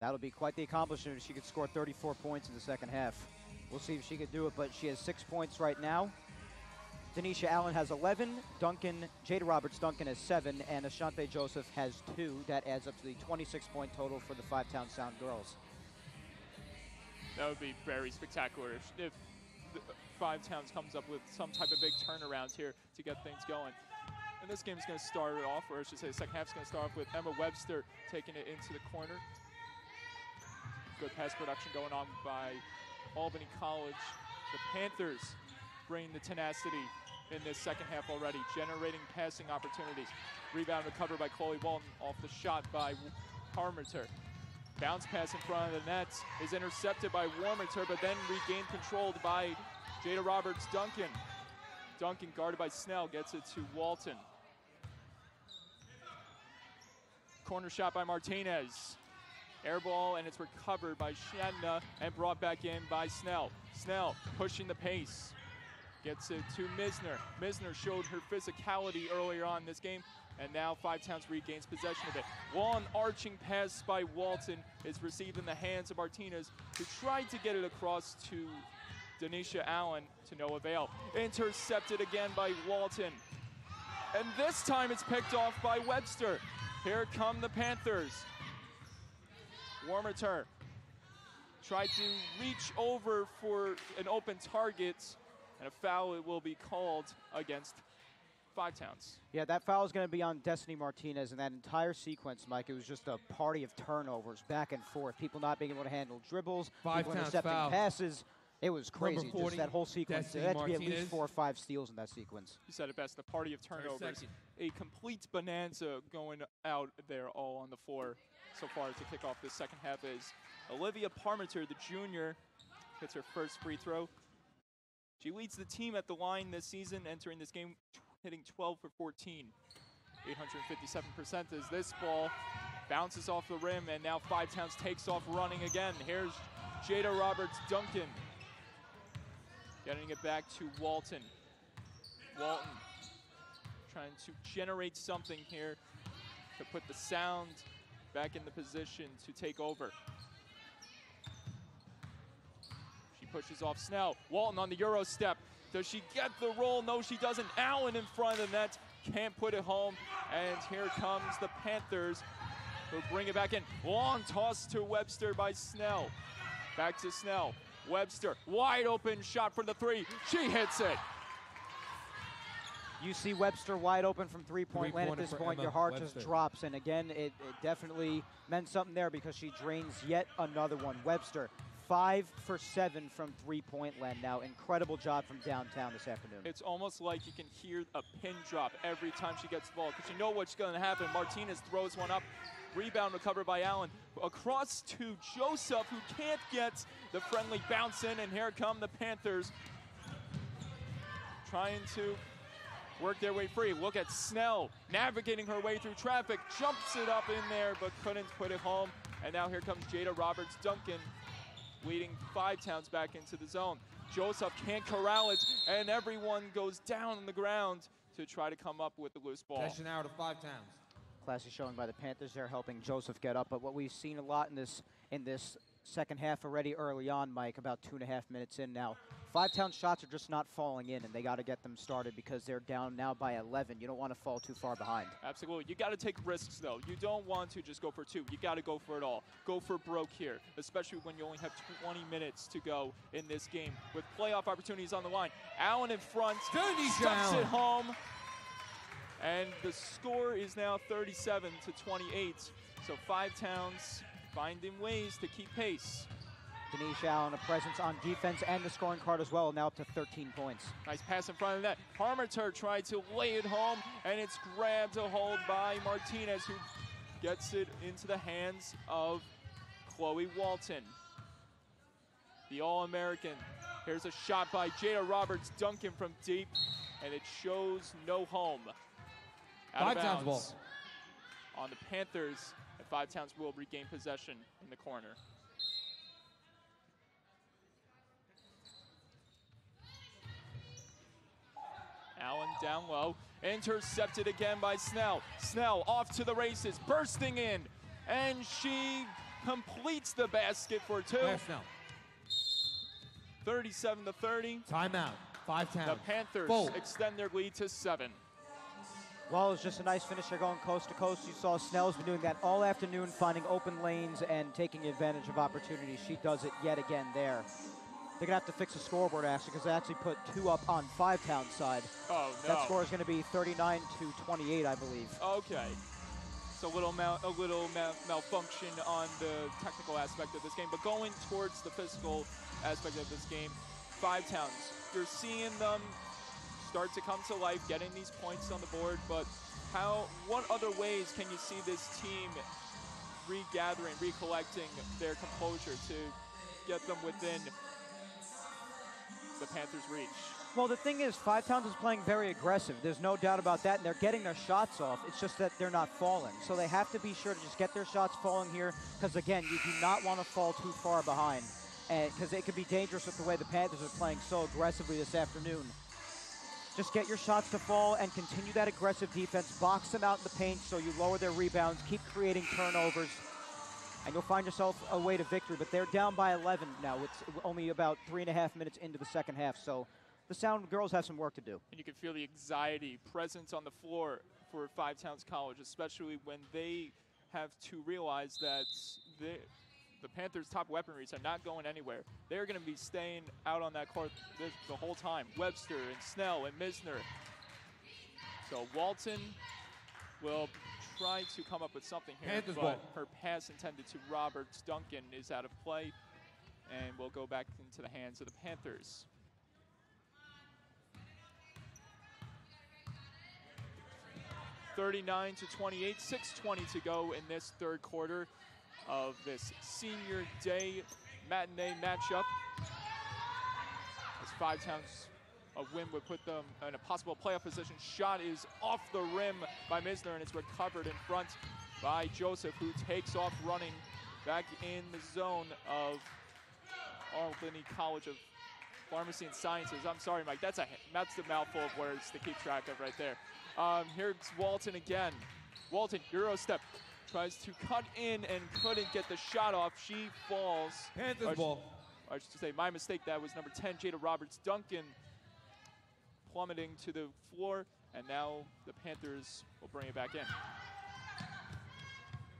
That'll be quite the accomplishment if she could score 34 points in the second half. We'll see if she could do it, but she has 6 points right now. Denisha Allen has 11, Jada Roberts-Duncan has 7, and Ashante Joseph has 2. That adds up to the 26-point total for the Five Towns Sound girls. That would be very spectacular if Five Towns comes up with some type of big turnaround here to get things going. And this game's going to start off, or I should say the second half's going to start off with Emma Webster taking it into the corner. Good pass production going on by Albany College. The Panthers bring the tenacity in this second half already, generating passing opportunities. Rebound recovered by Chloe Walton off the shot by Warmiter. Bounce pass in front of the net is intercepted by Warmiter, but then regained controlled by Jada Roberts-Duncan. Duncan, guarded by Snell, gets it to Walton. Corner shot by Martinez. Air ball, and it's recovered by Shanna and brought back in by Snell. Snell pushing the pace. Gets it to Misner. Misner showed her physicality earlier on in this game, And now Five Towns regains possession of it. One arching pass by Walton is received in the hands of Martinez, who tried to get it across to Denisha Allen to no avail. Intercepted again by Walton. And this time it's picked off by Webster. Here come the Panthers. Warmiter tried to reach over for an open target, and a foul will be called against Five Towns. Yeah, that foul is going to be on Destiny Martinez, and that entire sequence, Mike, it was just a party of turnovers back and forth. People not being able to handle dribbles, people intercepting passes. It was crazy, just that whole sequence. There had to be at least 4 or 5 steals in that sequence. You said it best, the party of turnovers. A complete bonanza going out there all on the floor so far to kick off this second half is Olivia Parmenter, the junior, hits her first free throw. She leads the team at the line this season, entering this game hitting 12 for 14. 857% as this ball bounces off the rim, and now Five Towns takes off running again. Here's Jada Roberts-Duncan getting it back to Walton. Walton trying to generate something here to put the Sound back in the position to take over. She pushes off Snell. Walton on the Euro step. Does she get the roll? No, she doesn't. Allen in front of the net. Can't put it home. And here comes the Panthers, who bring it back in. Long toss to Webster by Snell. Back to Snell. Webster, wide open shot for the 3. She hits it. You see Webster wide open from three-point land at this point. Your heart just drops. And again, it definitely meant something there because she drains yet another one. Webster, 5 for 7 from three-point land now. Incredible job from downtown this afternoon. It's almost like you can hear a pin drop every time she gets the ball because you know what's going to happen. Martinez throws one up. Rebound recovered by Allen. Across to Joseph, who can't get the friendly bounce in, and here come the Panthers trying to work their way free. Look at Snell navigating her way through traffic, jumps it up in there, but couldn't put it home. And now here comes Jada Roberts-Duncan, leading Five Towns back into the zone. Joseph can't corral it, and everyone goes down on the ground to try to come up with the loose ball. Possession now to Five Towns. Classy showing by the Panthers there, helping Joseph get up. But what we've seen a lot in this second half already early on, Mike, about 2.5 minutes in now, Five Towns shots are just not falling in, and they got to get them started because they're down now by 11. You don't want to fall too far behind. Absolutely. You got to take risks, though. You don't want to just go for 2. You got to go for it all. Go for broke here, especially when you only have 20 minutes to go in this game with playoff opportunities on the line. Allen in front, stuffs it home. And the score is now 37 to 28. So Five Towns finding ways to keep pace. Denisha Allen, a presence on defense and the scoring card as well, now up to 13 points. Nice pass in front of that. Parmenter tried to lay it home, and it's grabbed a hold by Martinez, who gets it into the hands of Chloe Walton, the All-American. Here's a shot by Jada Roberts-Duncan from deep, and it shows no home. Out of bounds ball on the Panthers, and Five Towns will regain possession in the corner. Allen down low, intercepted again by Snell. Snell off to the races, bursting in, and she completes the basket for 2. 37 to 30. Timeout. Five Towns. The Panthers extend their lead to 7. Well, it was just a nice finish. They're going coast to coast. You saw Snell's been doing that all afternoon, finding open lanes and taking advantage of opportunities. She does it yet again there. They're going to have to fix the scoreboard, actually, because they actually put 2 up on Five Towns' side. Oh, no. That score is going to be 39 to 28, I believe. Okay. So a little malfunction on the technical aspect of this game. But going towards the physical aspect of this game, Five Towns, you're seeing them start to come to life, getting these points on the board, but what other ways can you see this team regathering, recollecting their composure to get them within the Panthers' reach? Well, the thing is, Five Towns is playing very aggressive. There's no doubt about that, and they're getting their shots off. It's just that they're not falling. So they have to be sure to just get their shots falling here, because, again, you do not want to fall too far behind, because it could be dangerous with the way the Panthers are playing so aggressively this afternoon. Just get your shots to fall and continue that aggressive defense. Box them out in the paint so you lower their rebounds. Keep creating turnovers, and you'll find yourself a way to victory. But they're down by 11 now. It's only about 3.5 minutes into the second half, so the Sound girls have some work to do. And you can feel the anxiety present on the floor for Five Towns College, especially when they have to realize that the Panthers' top weaponries are not going anywhere. They're going to be staying out on that court the whole time. Webster and Snell and Misner. So Walton will try to come up with something here, Panthers but ball. her pass intended to Roberts Duncan is out of play and will go back into the hands of the Panthers. (39 to 28, 6:20 to go in this third quarter of this senior day matinee matchup. As Five Towns, a win would put them in a possible playoff position. Shot is off the rim by Misner, and it's recovered in front by Joseph, who takes off running back in the zone of Albany College of Pharmacy and Sciences. I'm sorry, Mike, that's a mouthful of words to keep track of right there. Here's Walton again. Walton, Euro step, tries to cut in and couldn't get the shot off. She falls. Panthers ball. I should say, my mistake, that was number 10, Jada Roberts Duncan, plummeting to the floor, and now the Panthers will bring it back in.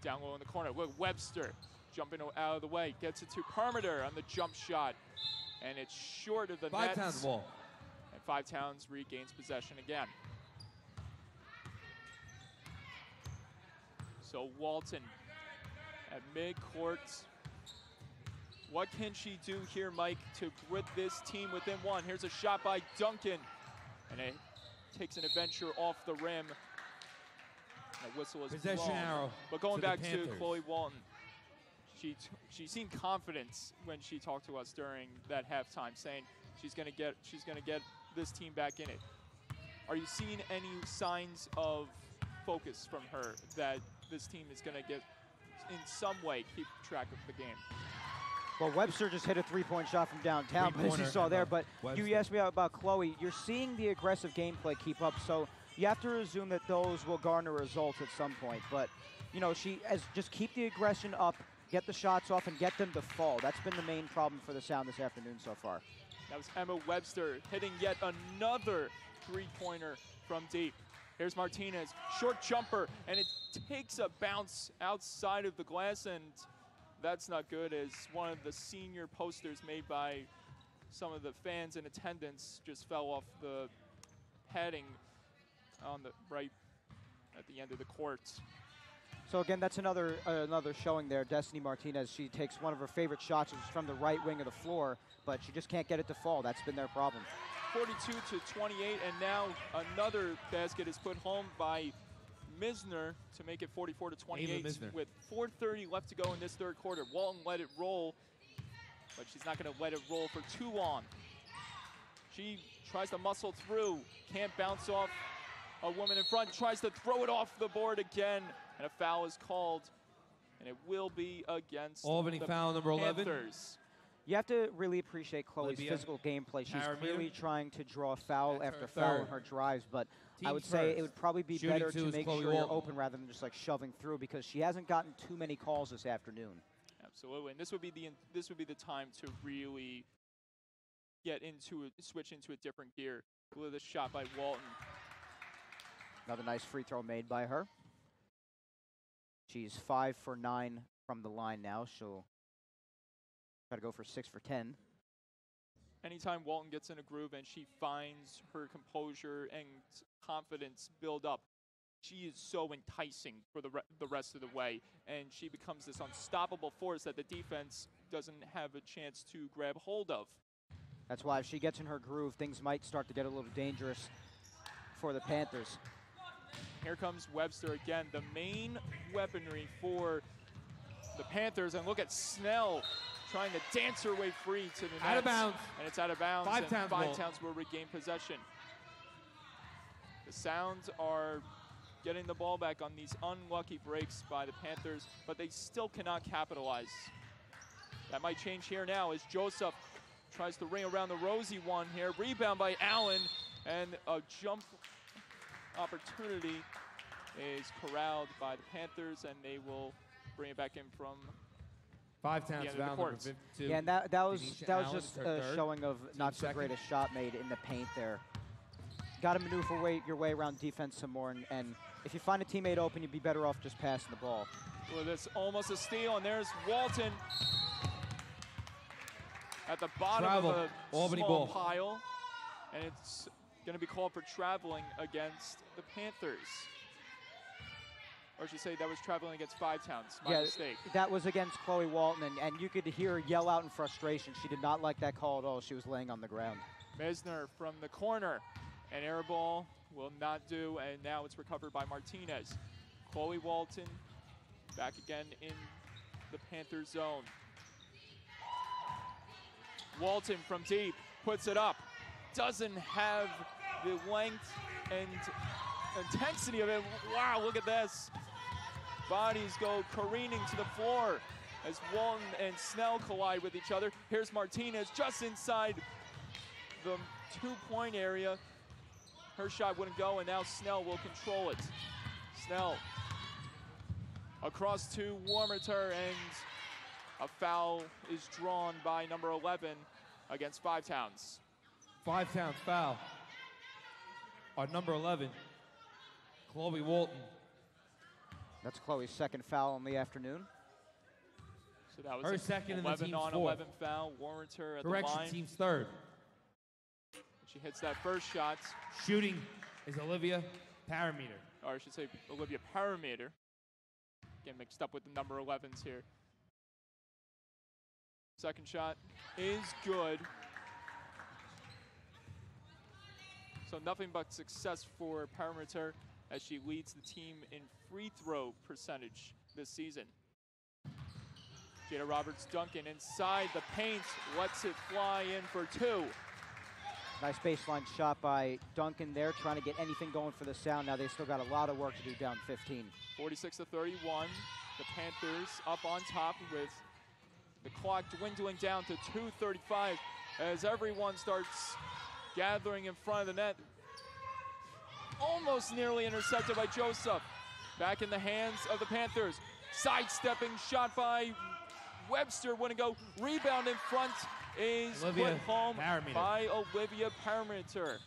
Down low in the corner, Webster jumping out of the way, gets it to Perimeter on the jump shot, and it's short of the net. Five Towns ball. And Five Towns regains possession again. So Walton at midcourt. What can she do here, Mike, to put this team within one? Here's a shot by Duncan, and it takes an adventure off the rim. The whistle is Possession blown. arrow But going to the back to Panthers. Chloe Walton, she seemed confident when she talked to us during that halftime, saying she's gonna get this team back in it. Are you seeing any signs of focus from her that this team is gonna get in some way keep track of the game? Well, Webster just hit a three-point shot from downtown, but as you saw there, but you asked me about Chloe. You're seeing the aggressive gameplay keep up, so you have to assume that those will garner results at some point. But, you know, just keep the aggression up, get the shots off, and get them to fall. That's been the main problem for the Sound this afternoon so far. That was Emma Webster hitting yet another three-pointer from deep. Here's Martinez, short jumper, and it takes a bounce outside of the glass, and that's not good, as one of the senior posters made by some of the fans in attendance just fell off the padding on the right at the end of the court. So again, that's another showing there. Destiny Martinez, she takes one of her favorite shots, which is from the right wing of the floor, but she just can't get it to fall. That's been their problem. 42 to 28, and now another basket is put home by Misner to make it 44 to 28 with 4:30 left to go in this third quarter. Walton let it roll, but she's not going to let it roll for too long. She tries to muscle through, can't bounce off a woman in front, tries to throw it off the board again, and a foul is called, and it will be against Albany the foul number 11. Panthers. You have to really appreciate Chloe's Libya. physical gameplay. She's Paramir. clearly trying to draw foul That's after her foul in third. her drives, but I Team would say first. it would probably be Shooting better two to is make Chloe sure you're Walton. open rather than just like shoving through, because she hasn't gotten too many calls this afternoon. Absolutely, and this would be the time to really switch into a different gear. With a shot by Walton. Another nice free throw made by her. She's 5 for 9 from the line now. She'll try to go for 6 for 10. Anytime Walton gets in a groove and she finds her composure and confidence build up, she is so enticing for the rest of the way, and she becomes this unstoppable force that the defense doesn't have a chance to grab hold of. That's why if she gets in her groove, things might start to get a little dangerous for the Panthers. Here comes Webster again, the main weaponry for the Panthers, and look at Snell trying to dance her way free to the net. Out of bounds. And it's out of bounds. Five and Towns Five ball. Towns will regain possession. The Sounds are getting the ball back on these unlucky breaks by the Panthers, but they still cannot capitalize. That might change here now as Joseph tries to ring around the rosy one here. Rebound by Allen, And a jump opportunity is corralled by the Panthers, and they will bring it back in from 5 the times end of the foul, number court. 52. Yeah, and that was Denisha that was Allen just is her a third. showing of Team not so second. great a shot made in the paint there. Got to maneuver your way around defense some more, and if you find a teammate open, you'd be better off just passing the ball. Well, that's almost a steal, and there's Walton at the bottom Travel. of a Albany small ball. pile, and it's going to be called for traveling against the Panthers. Or I should say that was traveling against 5 Towns. My mistake. That was against Chloe Walton, and you could hear her yell out in frustration. She did not like that call at all. She was laying on the ground. Mesner from the corner. An air ball will not do, and now it's recovered by Martinez. Chloe Walton back again in the Panthers zone. Walton from deep puts it up. Doesn't have the length and intensity of it. Wow, look at this. Bodies go careening to the floor as Walton and Snell collide with each other. Here's Martinez just inside the 2-point area. Her shot wouldn't go, and now Snell will control it. Snell across to Warmiter, and a foul is drawn by number 11 against 5 Towns. 5 Towns foul on number 11, Chloe Walton. That's Chloe's second foul in the afternoon. So that was Her a second and the 11 team's on fourth. 11 foul. Warmiter at Correction, the line. team's third. She hits that first shot. Shooting is Olivia Parameter. Or I should say Olivia Parameter. Getting mixed up with the number 11s here. Second shot is good. So nothing but success for Parameter as she leads the team in free throw percentage this season. Jada Roberts-Duncan inside the paint, lets it fly in for 2. Nice baseline shot by Duncan there, trying to get anything going for the Sound. Now they still got a lot of work to do down 15. 46-31. The Panthers up on top with the clock dwindling down to 2:35 as everyone starts gathering in front of the net. Almost nearly intercepted by Joseph. Back in the hands of the Panthers. Sidestepping shot by Webster, wouldn't go. Rebound in front is Olivia put home Parameter. by Olivia Parameter.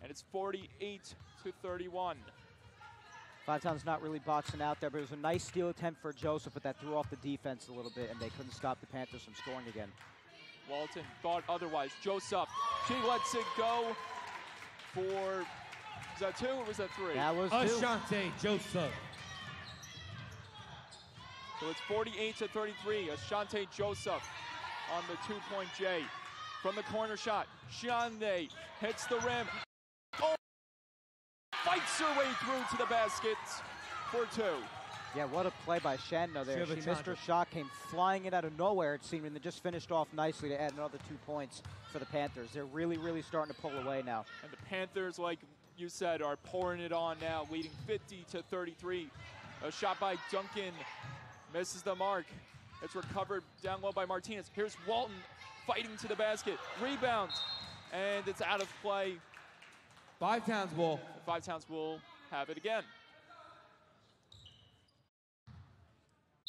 And it's 48-31. 5 Towns not really boxing out there, but it was a nice steal attempt for Joseph, but that threw off the defense a little bit, and they couldn't stop the Panthers from scoring again. Walton thought otherwise. Joseph, she lets it go for, is that 2 or was that 3? That was 2. Ashante Joseph. So it's 48-33. Ashante Joseph on the 2-point J. From the corner shot, Shande hits the rim. Oh, fights her way through to the basket for 2. Yeah, what a play by Shandno there. She missed her shot, came flying in out of nowhere, it seemed, and then just finished off nicely to add another 2 points for the Panthers. They're really, really starting to pull away now. And the Panthers, like you said, are pouring it on now, leading 50-33. A shot by Duncan misses the mark. It's recovered down low by Martinez. Here's Walton fighting to the basket. Rebound, and it's out of play. 5 Towns ball. 5 Towns will have it again.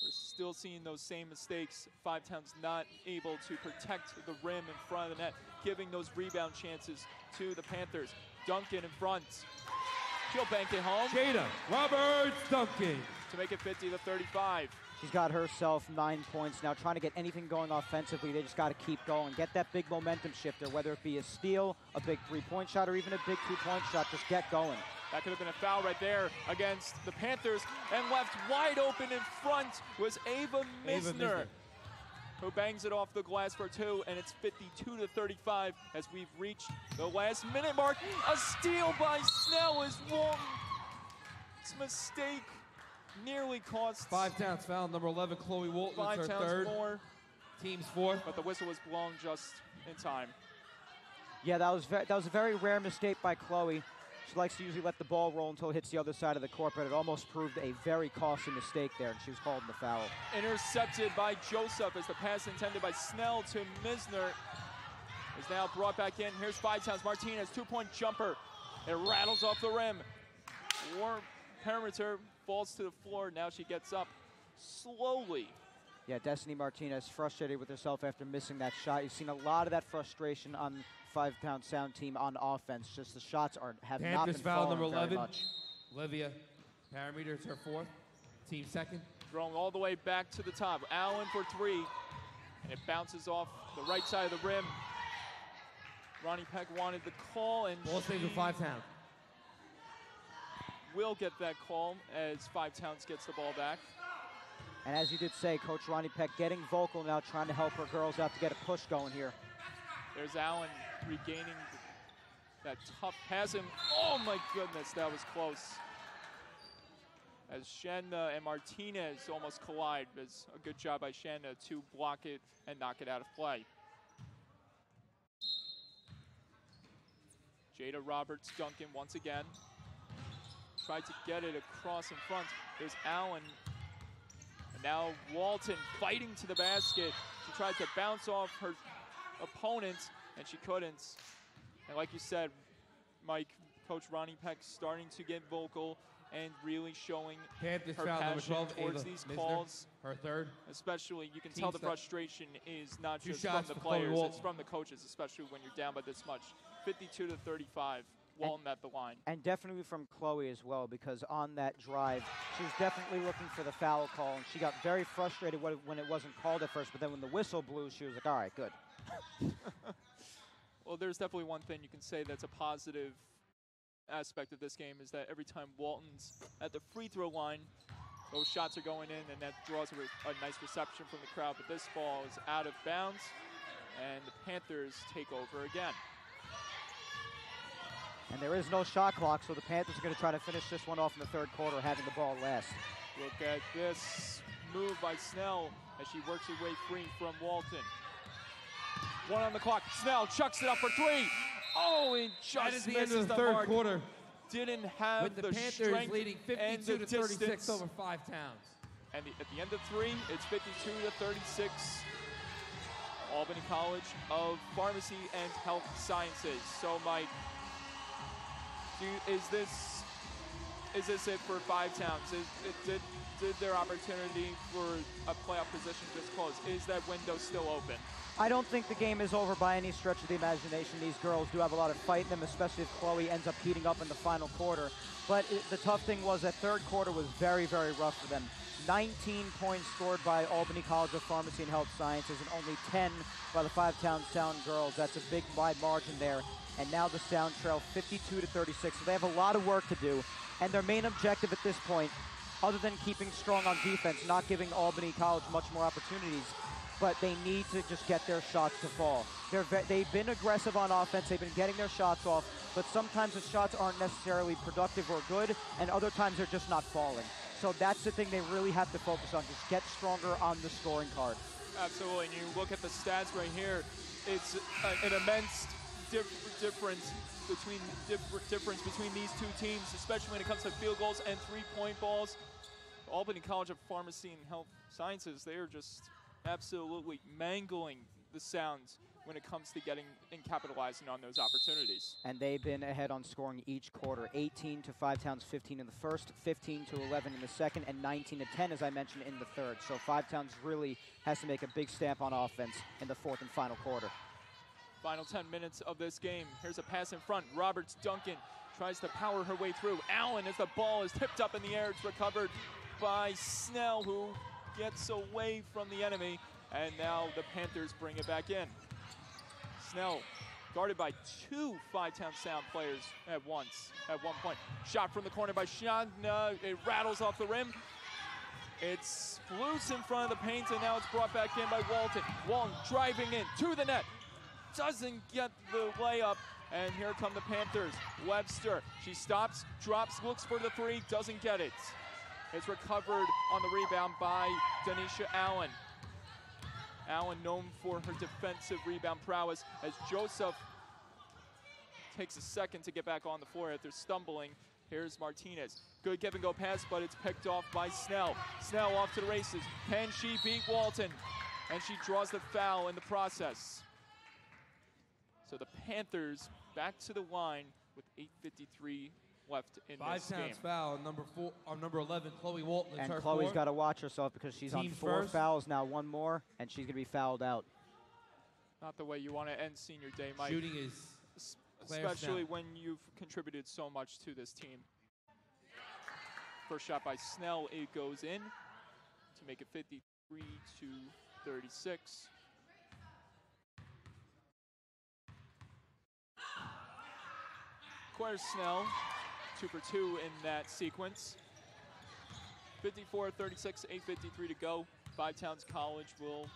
We're still seeing those same mistakes. 5 Towns not able to protect the rim in front of the net, giving those rebound chances to the Panthers. Duncan in front. She'll bank it home. Jada Roberts-Duncan. To make it 50-35. She's got herself 9 points now, trying to get anything going offensively. They just got to keep going, get that big momentum shifter, whether it be a steal, a big 3-point shot, or even a big 2-point shot. Just get going. That could have been a foul right there against the Panthers. And left wide open in front was Ava Misner, who bangs it off the glass for 2, and it's 52-35 as we've reached the last minute mark. A steal by Snell is Walton's mistake nearly cost 5 Towns foul, number 11, Chloe Walton. 5 It's her Towns third. more. Team's fourth. But the whistle was blown just in time. Yeah, that was a very rare mistake by Chloe. She likes to usually let the ball roll until it hits the other side of the court, but it almost proved a very costly mistake there, and she was called in the foul. Intercepted by Joseph as the pass intended by Snell to Misner is now brought back in. Here's Five Towns. Martinez, two-point jumper. It rattles off the rim. Warm perimeter falls to the floor. Now she gets up slowly. Yeah, Destiny Martinez frustrated with herself after missing that shot. You've seen a lot of that frustration on Five Town Sound team on offense. Just the shots have not been foul falling number very 11. much. Olivia Parameter is her fourth. Team second. Throwing all the way back to the top. Allen for three. And it bounces off the right side of the rim. Ronnie Peck wanted the call, and Ball stays with Five Towns. Will get that call as Five Towns gets the ball back. And as you did say, Coach Ronnie Peck getting vocal now, trying to help her girls out to get a push going here. There's Allen regaining that tough pass. And oh my goodness, that was close. As Shanna and Martinez almost collide. It's a good job by Shanna to block it and knock it out of play. Jada Roberts Duncan once again. Tried to get it across in front. There's Allen. And now Walton fighting to the basket. She tried to bounce off her opponent, and she couldn't. And like you said, Mike, Coach Ronnie Peck starting to get vocal and really showing Panthers her foul number passion 12, towards Ava these Misner, calls. her third. Especially, you can Team tell the step. frustration is not Two just from shots the for Chloe players, Walton. it's from the coaches, especially when you're down by this much. 52-35, Walton at the line. And definitely from Chloe as well, because on that drive, she was definitely looking for the foul call, and she got very frustrated when it wasn't called at first, but then when the whistle blew, she was like, all right, good. Well, there's definitely one thing you can say that's a positive aspect of this game is that every time Walton's at the free throw line, those shots are going in, and that draws a nice reception from the crowd. But this ball is out of bounds, and the Panthers take over again. And there is no shot clock, so the Panthers are going to try to finish this one off in the third quarter, having the ball last. Look at this move by Snell as she works her way free from Walton. One on the clock. Snell chucks it up for three. Oh, and That just is the end misses of the the third mark. quarter. Didn't have With the the Panthers strength leading and the 52-36 distance. over Five Towns. And at the end of three, it's 52-36. Albany College of Pharmacy and Health Sciences. So, Mike, is this it for Five Towns? Did their opportunity for a playoff position just close? Is that window still open? I don't think the game is over by any stretch of the imagination. These girls do have a lot of fight in them, especially if Chloe ends up heating up in the final quarter. But the tough thing was that third quarter was very, very rough for them. 19 points scored by Albany College of Pharmacy and Health Sciences and only 10 by the Five Town Sound girls. That's a big wide margin there. And now the Sound trail 52-36. So they have a lot of work to do. And their main objective at this point, other than keeping strong on defense, not giving Albany College much more opportunities, but they need to just get their shots to fall. They've been aggressive on offense. They've been getting their shots off, but sometimes the shots aren't necessarily productive or good, and other times they're just not falling. So that's the thing they really have to focus on, just get stronger on the scoring card. Absolutely, and you look at the stats right here, it's an immense difference between these two teams, especially when it comes to field goals and three-point balls. Albany College of Pharmacy and Health Sciences, they are just absolutely mangling the Sounds when it comes to getting and capitalizing on those opportunities. And they've been ahead on scoring each quarter. 18 to Five Towns, 15 in the first, 15 to 11 in the second, and 19 to 10, as I mentioned, in the third. So Five Towns really has to make a big stamp on offense in the fourth and final quarter. Final 10 minutes of this game. Here's a pass in front. Roberts Duncan tries to power her way through. Allen, as the ball is tipped up in the air, it's recovered by Snell, who gets away from the enemy. And now the Panthers bring it back in. Snell guarded by two Five Town Sound players at one point. Shot from the corner by Shanna. It rattles off the rim. It's loose in front of the paint, and now it's brought back in by Walton. Walton driving in to the net. Doesn't get the layup, and here come the Panthers. Webster, she stops, drops, looks for the three, doesn't get it. It's recovered on the rebound by Denisha Allen. Allen known for her defensive rebound prowess as Joseph takes a second to get back on the floor after stumbling. Here's Martinez. Good give and go pass, but it's picked off by Snell. Snell off to the races. Can she beat Walton? And she draws the foul in the process. So the Panthers back to the line with 8:53 left in this game. 5 foul on number 11, Chloe Walton. And Chloe's got to watch herself because she's on 4 fouls now, 1 more, and she's going to be fouled out. Not the way you want to end senior day, Mike. Shooting is especially when you've contributed so much to this team. First shot by Snell, it goes in to make it 53-36. Claire Snell, 2 for 2 in that sequence. 54-36, 8:53 to go. Five Towns College will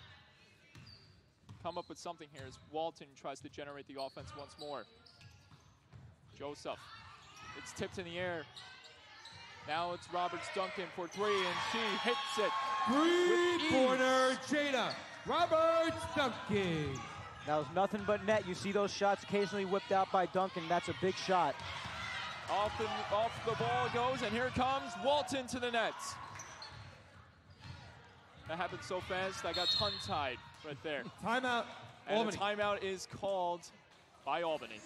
come up with something here as Walton tries to generate the offense once more. Joseph, it's tipped in the air. Now it's Roberts Duncan for 3, and she hits it. 3-pointer, Jada Roberts Duncan. That was nothing but net. You see those shots occasionally whipped out by Duncan. That's a big shot. Off the ball goes, and here comes Walton to the net. That happened so fast, I got tongue-tied right there. Timeout, and Albany. the timeout is called by Albany.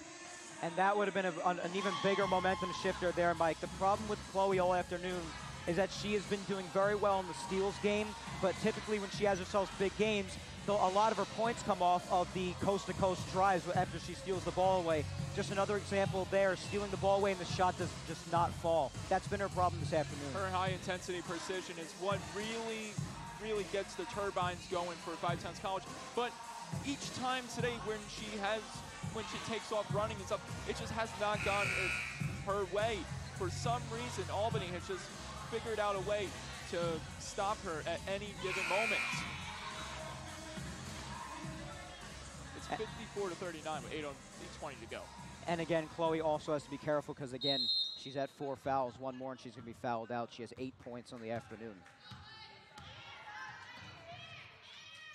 And that would have been an even bigger momentum shifter there, Mike. The problem with Chloe all afternoon is that she has been doing very well in the steals game, but typically when she has herself big games, a lot of her points come off of the coast-to-coast drives after she steals the ball away. Just another example there, stealing the ball away and the shot does just not fall. That's been her problem this afternoon. Her high-intensity precision is what really gets the turbines going for Five Towns College. But each time today when she takes off running and stuff, it just has not gone her way. For some reason, Albany has just figured out a way to stop her at any given moment. It's 54-39 with 8:20 to go. And again, Chloe also has to be careful because, again, she's at 4 fouls, 1 more, and she's going to be fouled out. She has 8 points on the afternoon.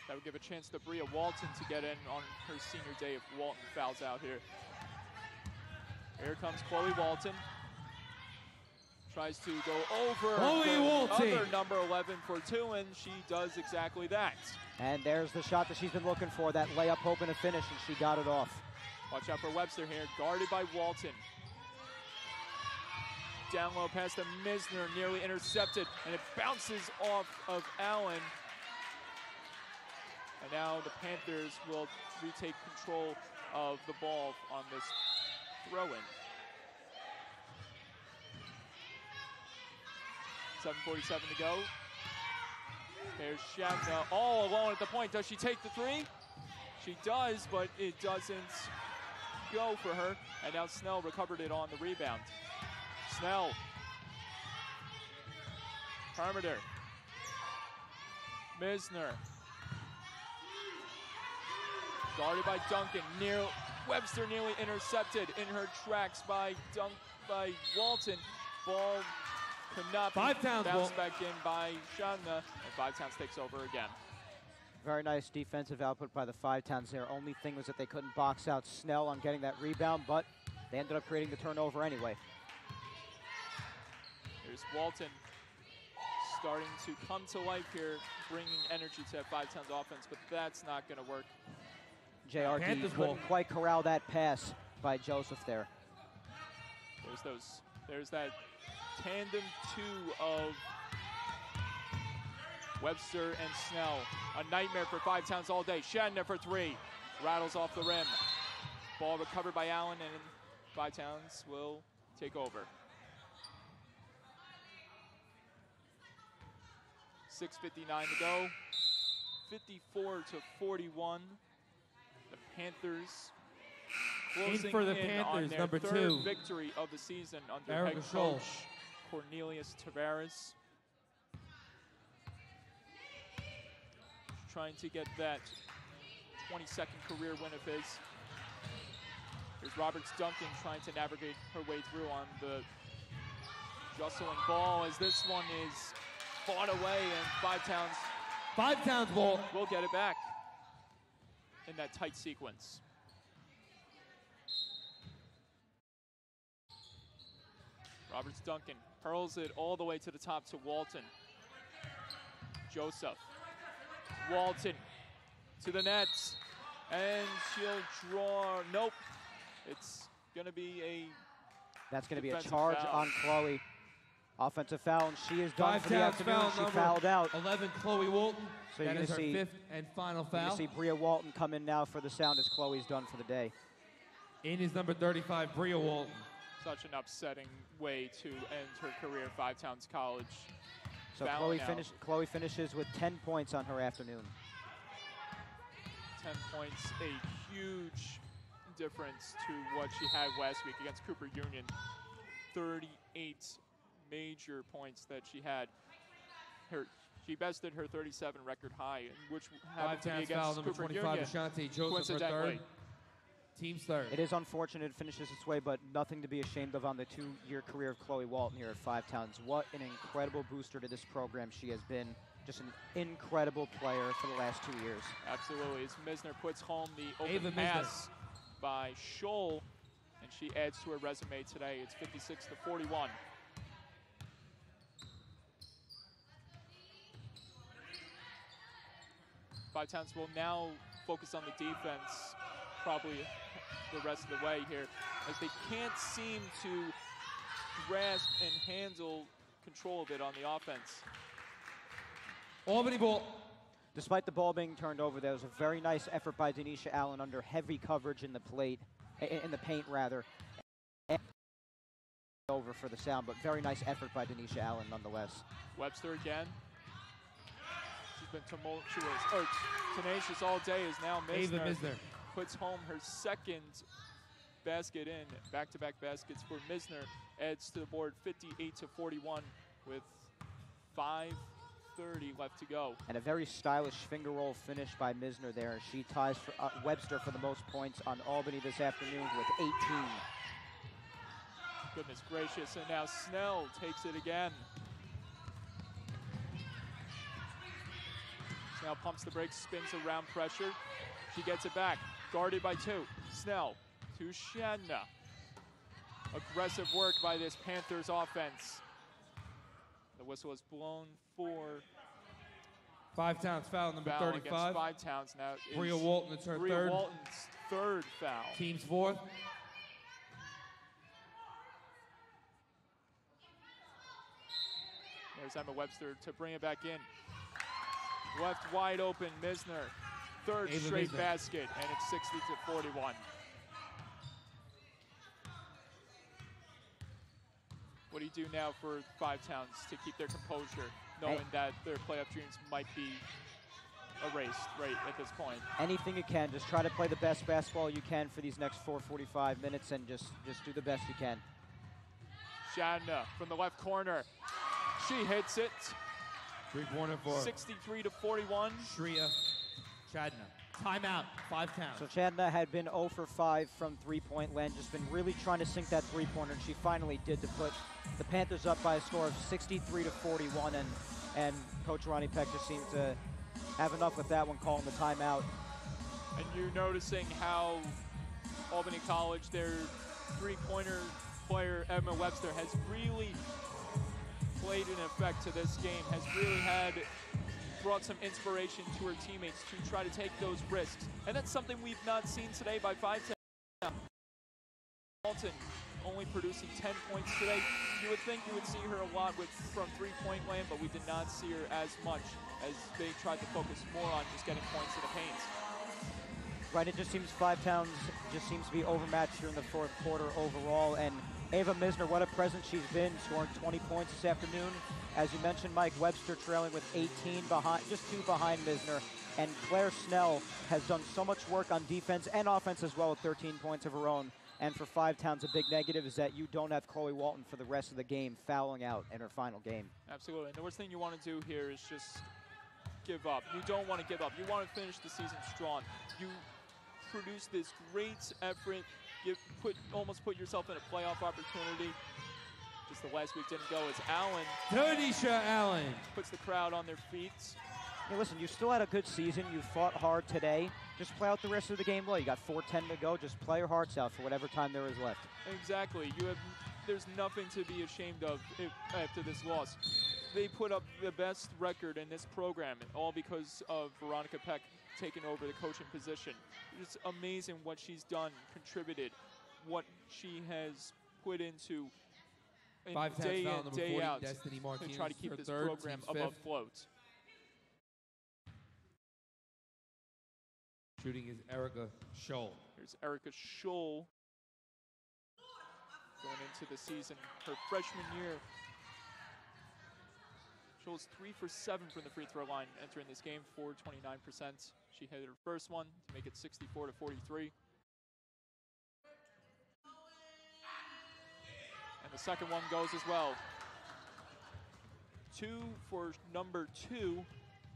That would give a chance to Bria Walton to get in on her senior day if Walton fouls out here. Here comes Chloe Walton. Tries to go over other number 11 for 2, and she does exactly that. And there's the shot that she's been looking for, that layup hoping to finish, and she got it off. Watch out for Webster here, guarded by Walton. Down low pass to Misner, nearly intercepted, and it bounces off of Allen. And now the Panthers will retake control of the ball on this throw-in. 7:47 to go. There's Shamna all alone at the point. Does she take the 3? She does, but it doesn't go for her. And now Snell recovered it on the rebound. Snell. Perimeter. Misner. Guarded by Duncan. Webster nearly intercepted in her tracks by Walton. Ball could not be bounced back in by Shamna, and Five Towns takes over again. Very nice defensive output by the Five Towns there. Only thing was that they couldn't box out Snell on getting that rebound, but they ended up creating the turnover anyway. Here's Walton starting to come to life here, bringing energy to that Five Towns offense, but that's not going to work. JRD couldn't quite corral that pass by Joseph there. There's that tandem 2 of Webster and Snell. A nightmare for Five Towns all day. Shatner for 3. Rattles off the rim. Ball recovered by Allen, and Five Towns will take over. 6:59 to go. 54-41. The Panthers closing for the in Panthers, on their number 3rd 2. victory of the season under Erica head coach Schultz. Cornelius Tavares. Trying to get that 22nd career win of his. Here's Roberts Duncan trying to navigate her way through on the jostling ball as this one is fought away, and Five Towns will get it back in that tight sequence. Roberts Duncan hurls it all the way to the top to Walton. Joseph. Walton to the nets. And she'll draw. Nope. It's going to be a That's going to be a defensive charge foul. on Chloe. Offensive foul, and she is done 5 for the taps, afternoon. foul She number fouled out. 11, Chloe Walton. So you're That going is to her see 5th and final You're foul. going to see Bria Walton come in now for the sound as Chloe's done for the day. In is number 35, Bria Walton. Such an upsetting way to end her career at Five Towns College. So Fouling out. Chloe finishes with 10 points on her afternoon. 10 points, a huge difference to what she had last week against Cooper Union. 38 major points that she had. She bested her 37 record high, which happened to be Five-times foul, against number Cooper 25, Union. Ashante Joseph, her coincidentally. third. Team's third. It is unfortunate it finishes this way, but nothing to be ashamed of on the 2-year career of Chloe Walton here at Five Towns. What an incredible booster to this program she has been. Just an incredible player for the last 2 years. Absolutely. As Misner puts home the Ava open Misner. pass by Scholl, and she adds to her resume today. It's 56-41. Five Towns will now focus on the defense probably the rest of the way here, as they can't seem to grasp and handle control of it on the offense. Albany ball. Despite the ball being turned over, there was a very nice effort by Denisha Allen under heavy coverage in the paint rather. Over for the sound, but very nice effort by Denisha Allen nonetheless. Webster again. She's been tenacious all day. Is now Ava Misner. Misner. Puts home her second basket in. Back-to-back baskets for Misner. Adds to the board 58-41 with 5:30 left to go. And a very stylish finger roll finish by Misner there. She ties for, Webster for the most points on Albany this afternoon with 18. Goodness gracious, and now Snell takes it again. Snell pumps the brakes, spins around pressure. She gets it back, guarded by 2. Snell to Shadna. Aggressive work by this Panthers offense. The whistle is blown for Five Towns foul, number foul 35. against Five Towns now. Bria Walton, it's her Bria third. Walton's third foul. Team's fourth. There's Emma Webster to bring it back in. Left wide open, Misner. Third Ava straight Misner. basket, and it's 60-41. What do you do now for Five Towns to keep their composure, knowing that their playoff dreams might be erased right at this point? Anything you can, just try to play the best basketball you can for these next 45 minutes and just do the best you can. Shadna from the left corner. She hits it. 3-pointer for 63-41. Shreya Chadna. Timeout, Five Towns. So Chadna had been 0 for 5 from three-point land, just been really trying to sink that three-pointer, and she finally did to put the Panthers up by a score of 63-41, and Coach Ronnie Peck just seemed to have enough with that one, calling the timeout. And you're noticing how Albany College, their three-pointer player, Emma Webster, has really played an effect to this game, has really brought some inspiration to her teammates to try to take those risks. And that's something we've not seen today by Five Towns. Walton only producing 10 points today. You would think you would see her a lot from three-point land, but we did not see her as much as they tried to focus more on just getting points in the paint. Right, it just seems Five Towns just seems to be overmatched here in the fourth quarter overall. And Ava Misner, what a presence she's been, scoring 20 points this afternoon. As you mentioned, Mike Webster trailing with 18 behind, just 2 behind Misner. And Claire Snell has done so much work on defense and offense as well with 13 points of her own. And for Five Towns, a big negative is that you don't have Chloe Walton for the rest of the game, fouling out in her final game. Absolutely, and the worst thing you want to do here is just give up. You don't want to give up. You want to finish the season strong. You produce this great effort, almost put yourself in a playoff opportunity. Just the last week didn't go as Allen. Denisha Allen puts the crowd on their feet. Hey, listen, you still had a good season. You fought hard today. Just play out the rest of the game well. You got 4:10 to go. Just play your hearts out for whatever time there is left. Exactly. There's nothing to be ashamed of after this loss. they put up the best record in this program, all because of Veronica Peck taking over the coaching position. It's amazing what she's done, contributed, what she has put into day in, day out Destiny Martinez to try to keep for this third, program team's above fifth. float. Shooting is Erica Scholl. Here's Erica Scholl going into the season, her freshman year. Scholl's 3 for 7 from the free throw line entering this game, 29%. She hit her first one to make it 64 to 43. And the second one goes as well. 2 for number 2,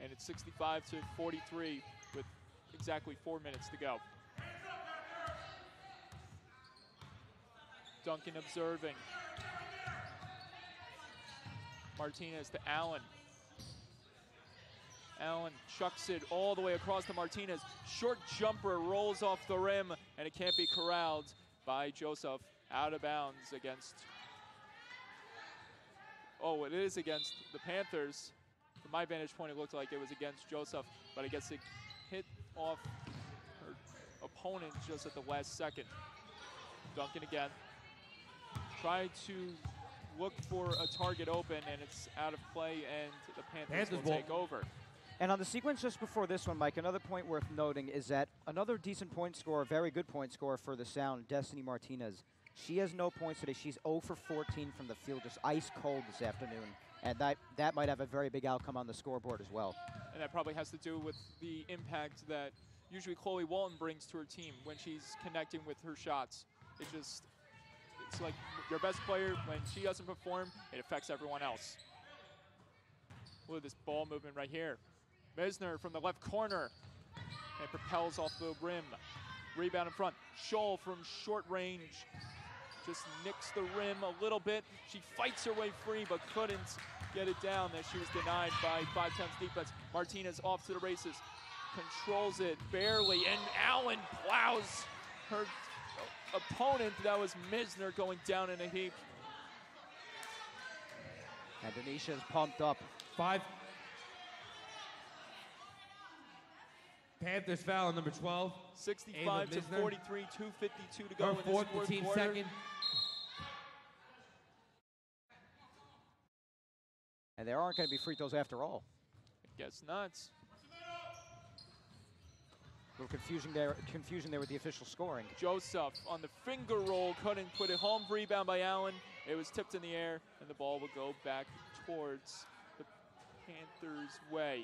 and it's 65 to 43 with exactly 4 minutes to go. Duncan observing. Martinez to Allen. Allen chucks it all the way across to Martinez. Short jumper rolls off the rim, and it can't be corralled by Joseph. Out of bounds against, oh, it is against the Panthers. From my vantage point, it looked like it was against Joseph, but I guess it hit off her opponent just at the last second. Duncan again. Tried to look for a target open, and it's out of play, and the Panthers will take over. And on the sequence just before this one, Mike, another point worth noting is that another decent point scorer, very good point scorer for the Sound, Destiny Martinez. She has no points today. She's 0 for 14 from the field, just ice cold this afternoon. And that might have a very big outcome on the scoreboard as well. And that probably has to do with the impact that usually Chloe Walton brings to her team when she's connecting with her shots. It's like your best player, when she doesn't perform, it affects everyone else. Look at this ball movement right here. Misner from the left corner and propels off the rim. Rebound in front. Scholl from short range just nicks the rim a little bit. She fights her way free but couldn't get it down as she was denied by 5-10's defense. Martinez off to the races. Controls it barely, and Allen plows her opponent. That was Misner going down in a heap. And Denisha is pumped up. 5. Panthers foul on number 12. 65 to 43, 2:52 to go Her in this fourth, fourth the team quarter. second. And there aren't going to be free throws after all. I guess not. A little confusion there with the official scoring. Joseph on the finger roll, couldn't put it home. Rebound by Allen. It was tipped in the air, and the ball will go back towards the Panthers' way.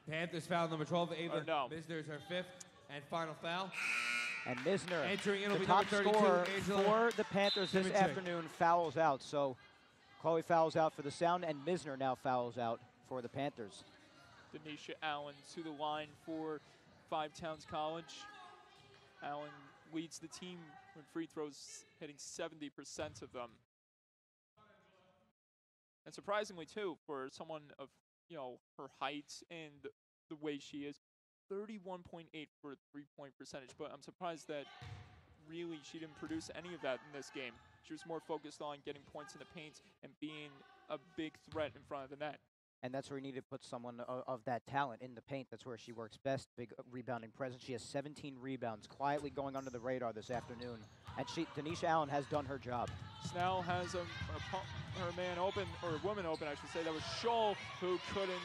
Panthers foul number 12. Ava no. Misner is her 5th and final foul. And Misner, entering in will the be top number 32, scorer Angela for the Panthers this Simichek. afternoon, fouls out. So Chloe fouls out for the Sound, and Misner now fouls out for the Panthers. Denisha Allen to the line for Five Towns College. Allen leads the team with free throws, hitting 70% of them. And surprisingly, too, for someone of her height and the way she is, 31.8 for a three-point percentage. But I'm surprised that really she didn't produce any of that in this game. She was more focused on getting points in the paint and being a big threat in front of the net. And that's where you need to put someone of that talent in the paint. That's where she works best, big rebounding presence. She has 17 rebounds, quietly going under the radar this afternoon. And Denisha Allen has done her job. Snell has her man open, or woman open, I should say. That was Scholl, who couldn't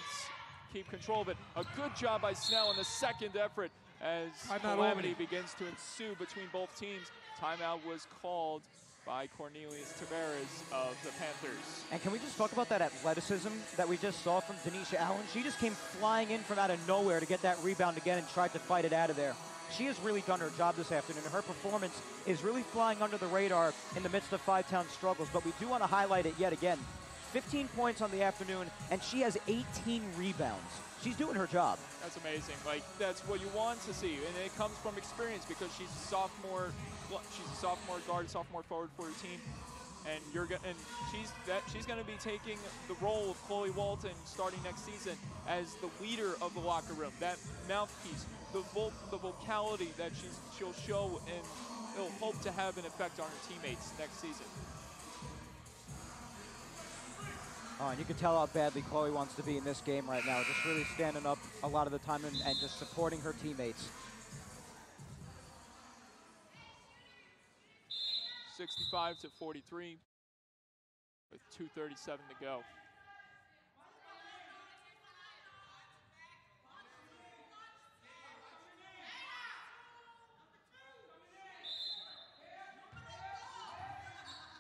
keep control of it. A good job by Snell in the second effort as calamity begins to ensue between both teams. Timeout was called by Cornelius Tavares of the Panthers. And can we just talk about that athleticism that we just saw from Denisha Allen? She just came flying in from out of nowhere to get that rebound again and tried to fight it out of there. She has really done her job this afternoon. Her performance is really flying under the radar in the midst of Five Town struggles, but we do want to highlight it yet again. 15 points on the afternoon, and she has 18 rebounds. She's doing her job. That's amazing. Like, that's what you want to see, and it comes from experience because she's a sophomore guard, sophomore forward for her team, and she's going to be taking the role of Chloe Walton starting next season as the leader of the locker room, that mouthpiece, the vocality that she'll show, and it'll hope to have an effect on her teammates next season. Oh, and you can tell how badly Chloe wants to be in this game right now, just really standing up a lot of the time and just supporting her teammates. 65-43 with 2:37 to go.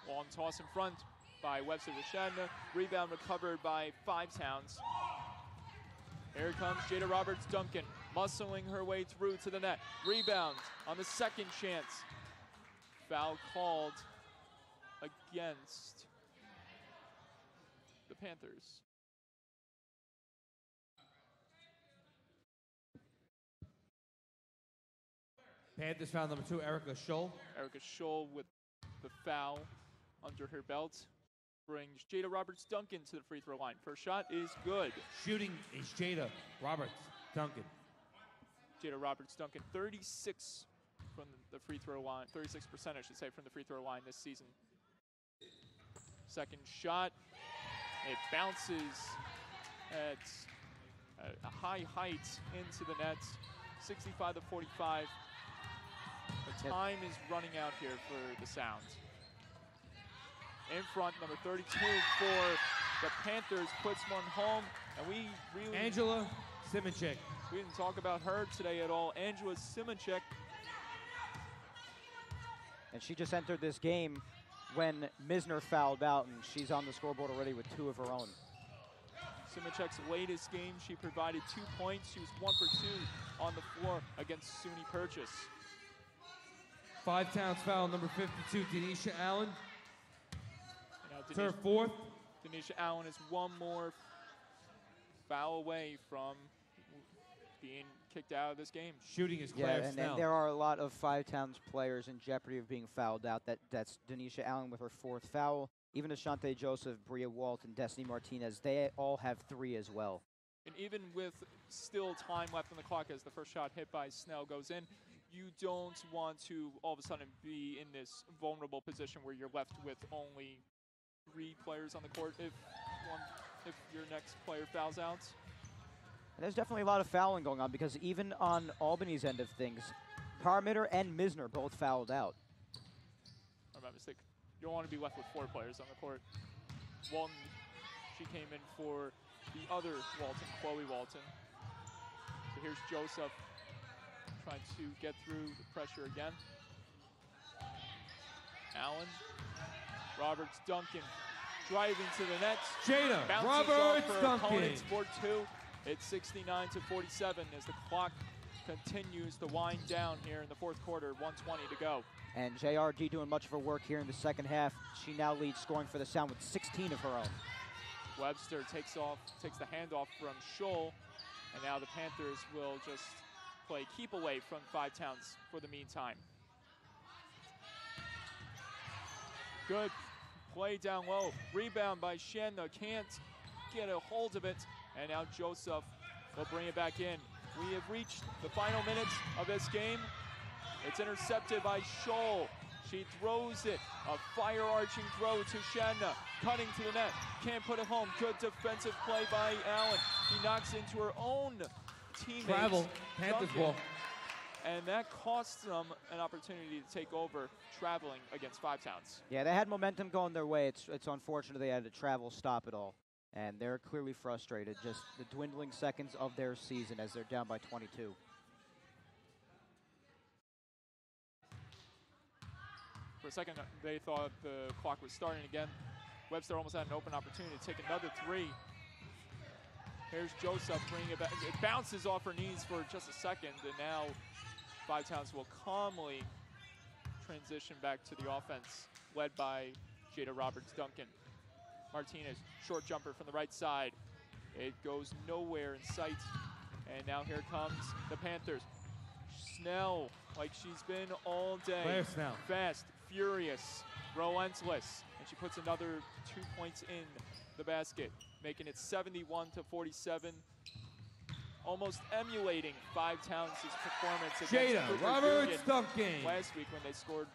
Long toss in front by Webster to Shadna. Rebound recovered by Five Towns. Here comes Jada Roberts-Duncan, muscling her way through to the net. Rebound on the second chance. Foul called against the Panthers. Panthers foul number 2, Erica Scholl. Erica Scholl with the foul under her belt brings Jada Roberts-Duncan to the free throw line. First shot is good. Shooting is Jada Roberts-Duncan. Jada Roberts-Duncan, 36 from the free throw line, 36%, I should say, from the free throw line this season. Second shot, it bounces at a high height into the net, 65-45. The time is running out here for the Sound. In front, number 32 for the Panthers puts one home, and we really... Angela Simonchek. We didn't talk about her today at all. Angela Simonchek. And she just entered this game when Misner fouled out, and she's on the scoreboard already with 2 of her own. Simonchek's latest game, she provided 2 points. She was 1 for 2 on the floor against SUNY Purchase. Five Towns foul number 52, Denisha Allen. It's her 4th. Denisha Allen is 1 more foul away from being kicked out of this game. Shooting is Claire Snell. And there are a lot of Five Towns players in jeopardy of being fouled out. That's Denisha Allen with her 4th foul. Even Ashante Joseph, Bria Walton, Destiny Martinez, they all have 3 as well. And even with still time left on the clock as the first shot hit by Snell goes in, you don't want to all of a sudden be in this vulnerable position where you're left with only 3 players on the court if your next player fouls out. And there's definitely a lot of fouling going on because even on Albany's end of things, Parmitter and Misner both fouled out. My mistake. You don't want to be left with 4 players on the court. Walton, she came in for the other Walton, Chloe Walton. So here's Joseph trying to get through the pressure again. Allen, Roberts-Duncan driving to the net. Jada Roberts-Duncan. For 2. It's 69-47 as the clock continues to wind down here in the 4th quarter, 1:20 to go. And JRD doing much of her work here in the second half. She now leads scoring for the Sound with 16 of her own. Webster takes the handoff from Scholl, and now the Panthers will just play keep away from Five Towns for the meantime. Good play down low. Rebound by Shanna, can't get a hold of it, and now Joseph will bring it back in. We have reached the final minutes of this game. It's intercepted by Scholl. She throws it, a fire-arching throw to Shanna, cutting to the net, can't put it home. Good defensive play by Allen. He knocks into her own teammate. Travel, Panthers ball. And that costs them an opportunity to take over traveling against Five Towns. Yeah, they had momentum going their way. It's unfortunate they had to travel stop it all. And they're clearly frustrated, just the dwindling seconds of their season as they're down by 22. For a second, they thought the clock was starting again. Webster almost had an open opportunity to take another 3. Here's Joseph bringing it back. It bounces off her knees for just a second, and now Five Towns will calmly transition back to the offense, led by Jada Roberts-Duncan. Martinez, short jumper from the right side. It goes nowhere in sight. And now here comes the Panthers. Snell, like she's been all day. Claire Snell. Fast, furious, relentless. And she puts another 2 points in the basket, making it 71-47. Almost emulating Five Towns' performance against Jada Cooper Roberts-Duncan last week when they scored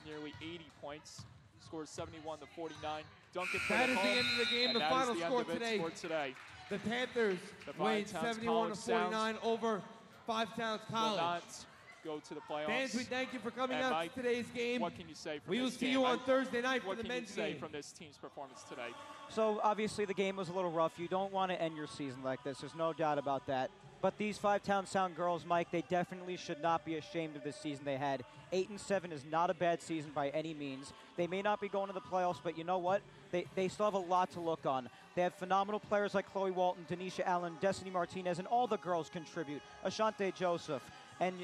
nearly 80 points. Scores 71-49. Duncan put That it is the home, end of the game. and The that is final the end score of it today. for today. The Panthers The win Five Towns 71 to College 49 over Five Towns will College. not go to the playoffs. Fans, we thank you for coming And out Mike, to today's game. What can you say from We will this see game? you on Thursday night for the men's What can you say game. from this team's performance today? So obviously the game was a little rough. You don't want to end your season like this. There's no doubt about that. But these Five Town Sound girls, Mike, they definitely should not be ashamed of this season they had. 8-7 is not a bad season by any means. They may not be going to the playoffs, but you know what? They still have a lot to look on. They have phenomenal players like Chloe Walton, Denisha Allen, Destiny Martinez, and all the girls contribute. Ashante Joseph. And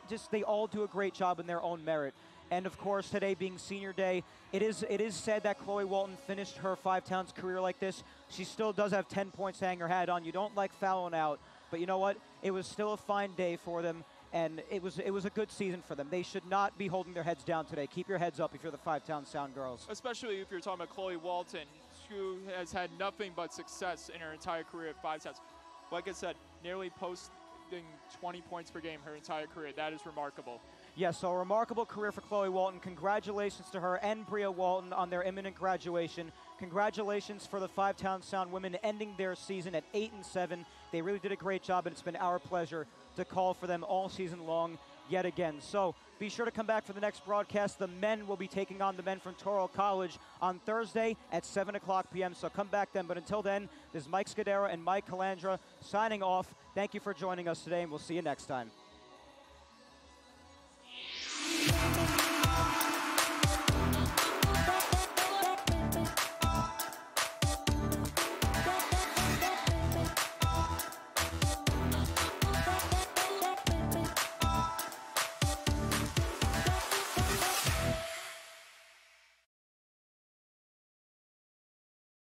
just they all do a great job in their own merit. And of course, today being senior day, it is said that Chloe Walton finished her Five Towns career like this. She still does have 10 points to hang her hat on. You don't like fouling out, but you know what? It was still a fine day for them, and it was a good season for them. They should not be holding their heads down today. Keep your heads up if you're the Five Town Sound girls. Especially if you're talking about Chloe Walton, who has had nothing but success in her entire career at Five Towns. Like I said, nearly posting 20 points per game her entire career. That is remarkable. Yes, so a remarkable career for Chloe Walton. Congratulations to her and Bria Walton on their imminent graduation. Congratulations for the Five Town Sound women ending their season at 8-7. They really did a great job, and it's been our pleasure to call for them all season long yet again. So be sure to come back for the next broadcast. The men will be taking on the men from Toro College on Thursday at 7 o'clock p.m. So come back then. But until then, this is Mike Scudero and Mike Calandra signing off. Thank you for joining us today, and we'll see you next time.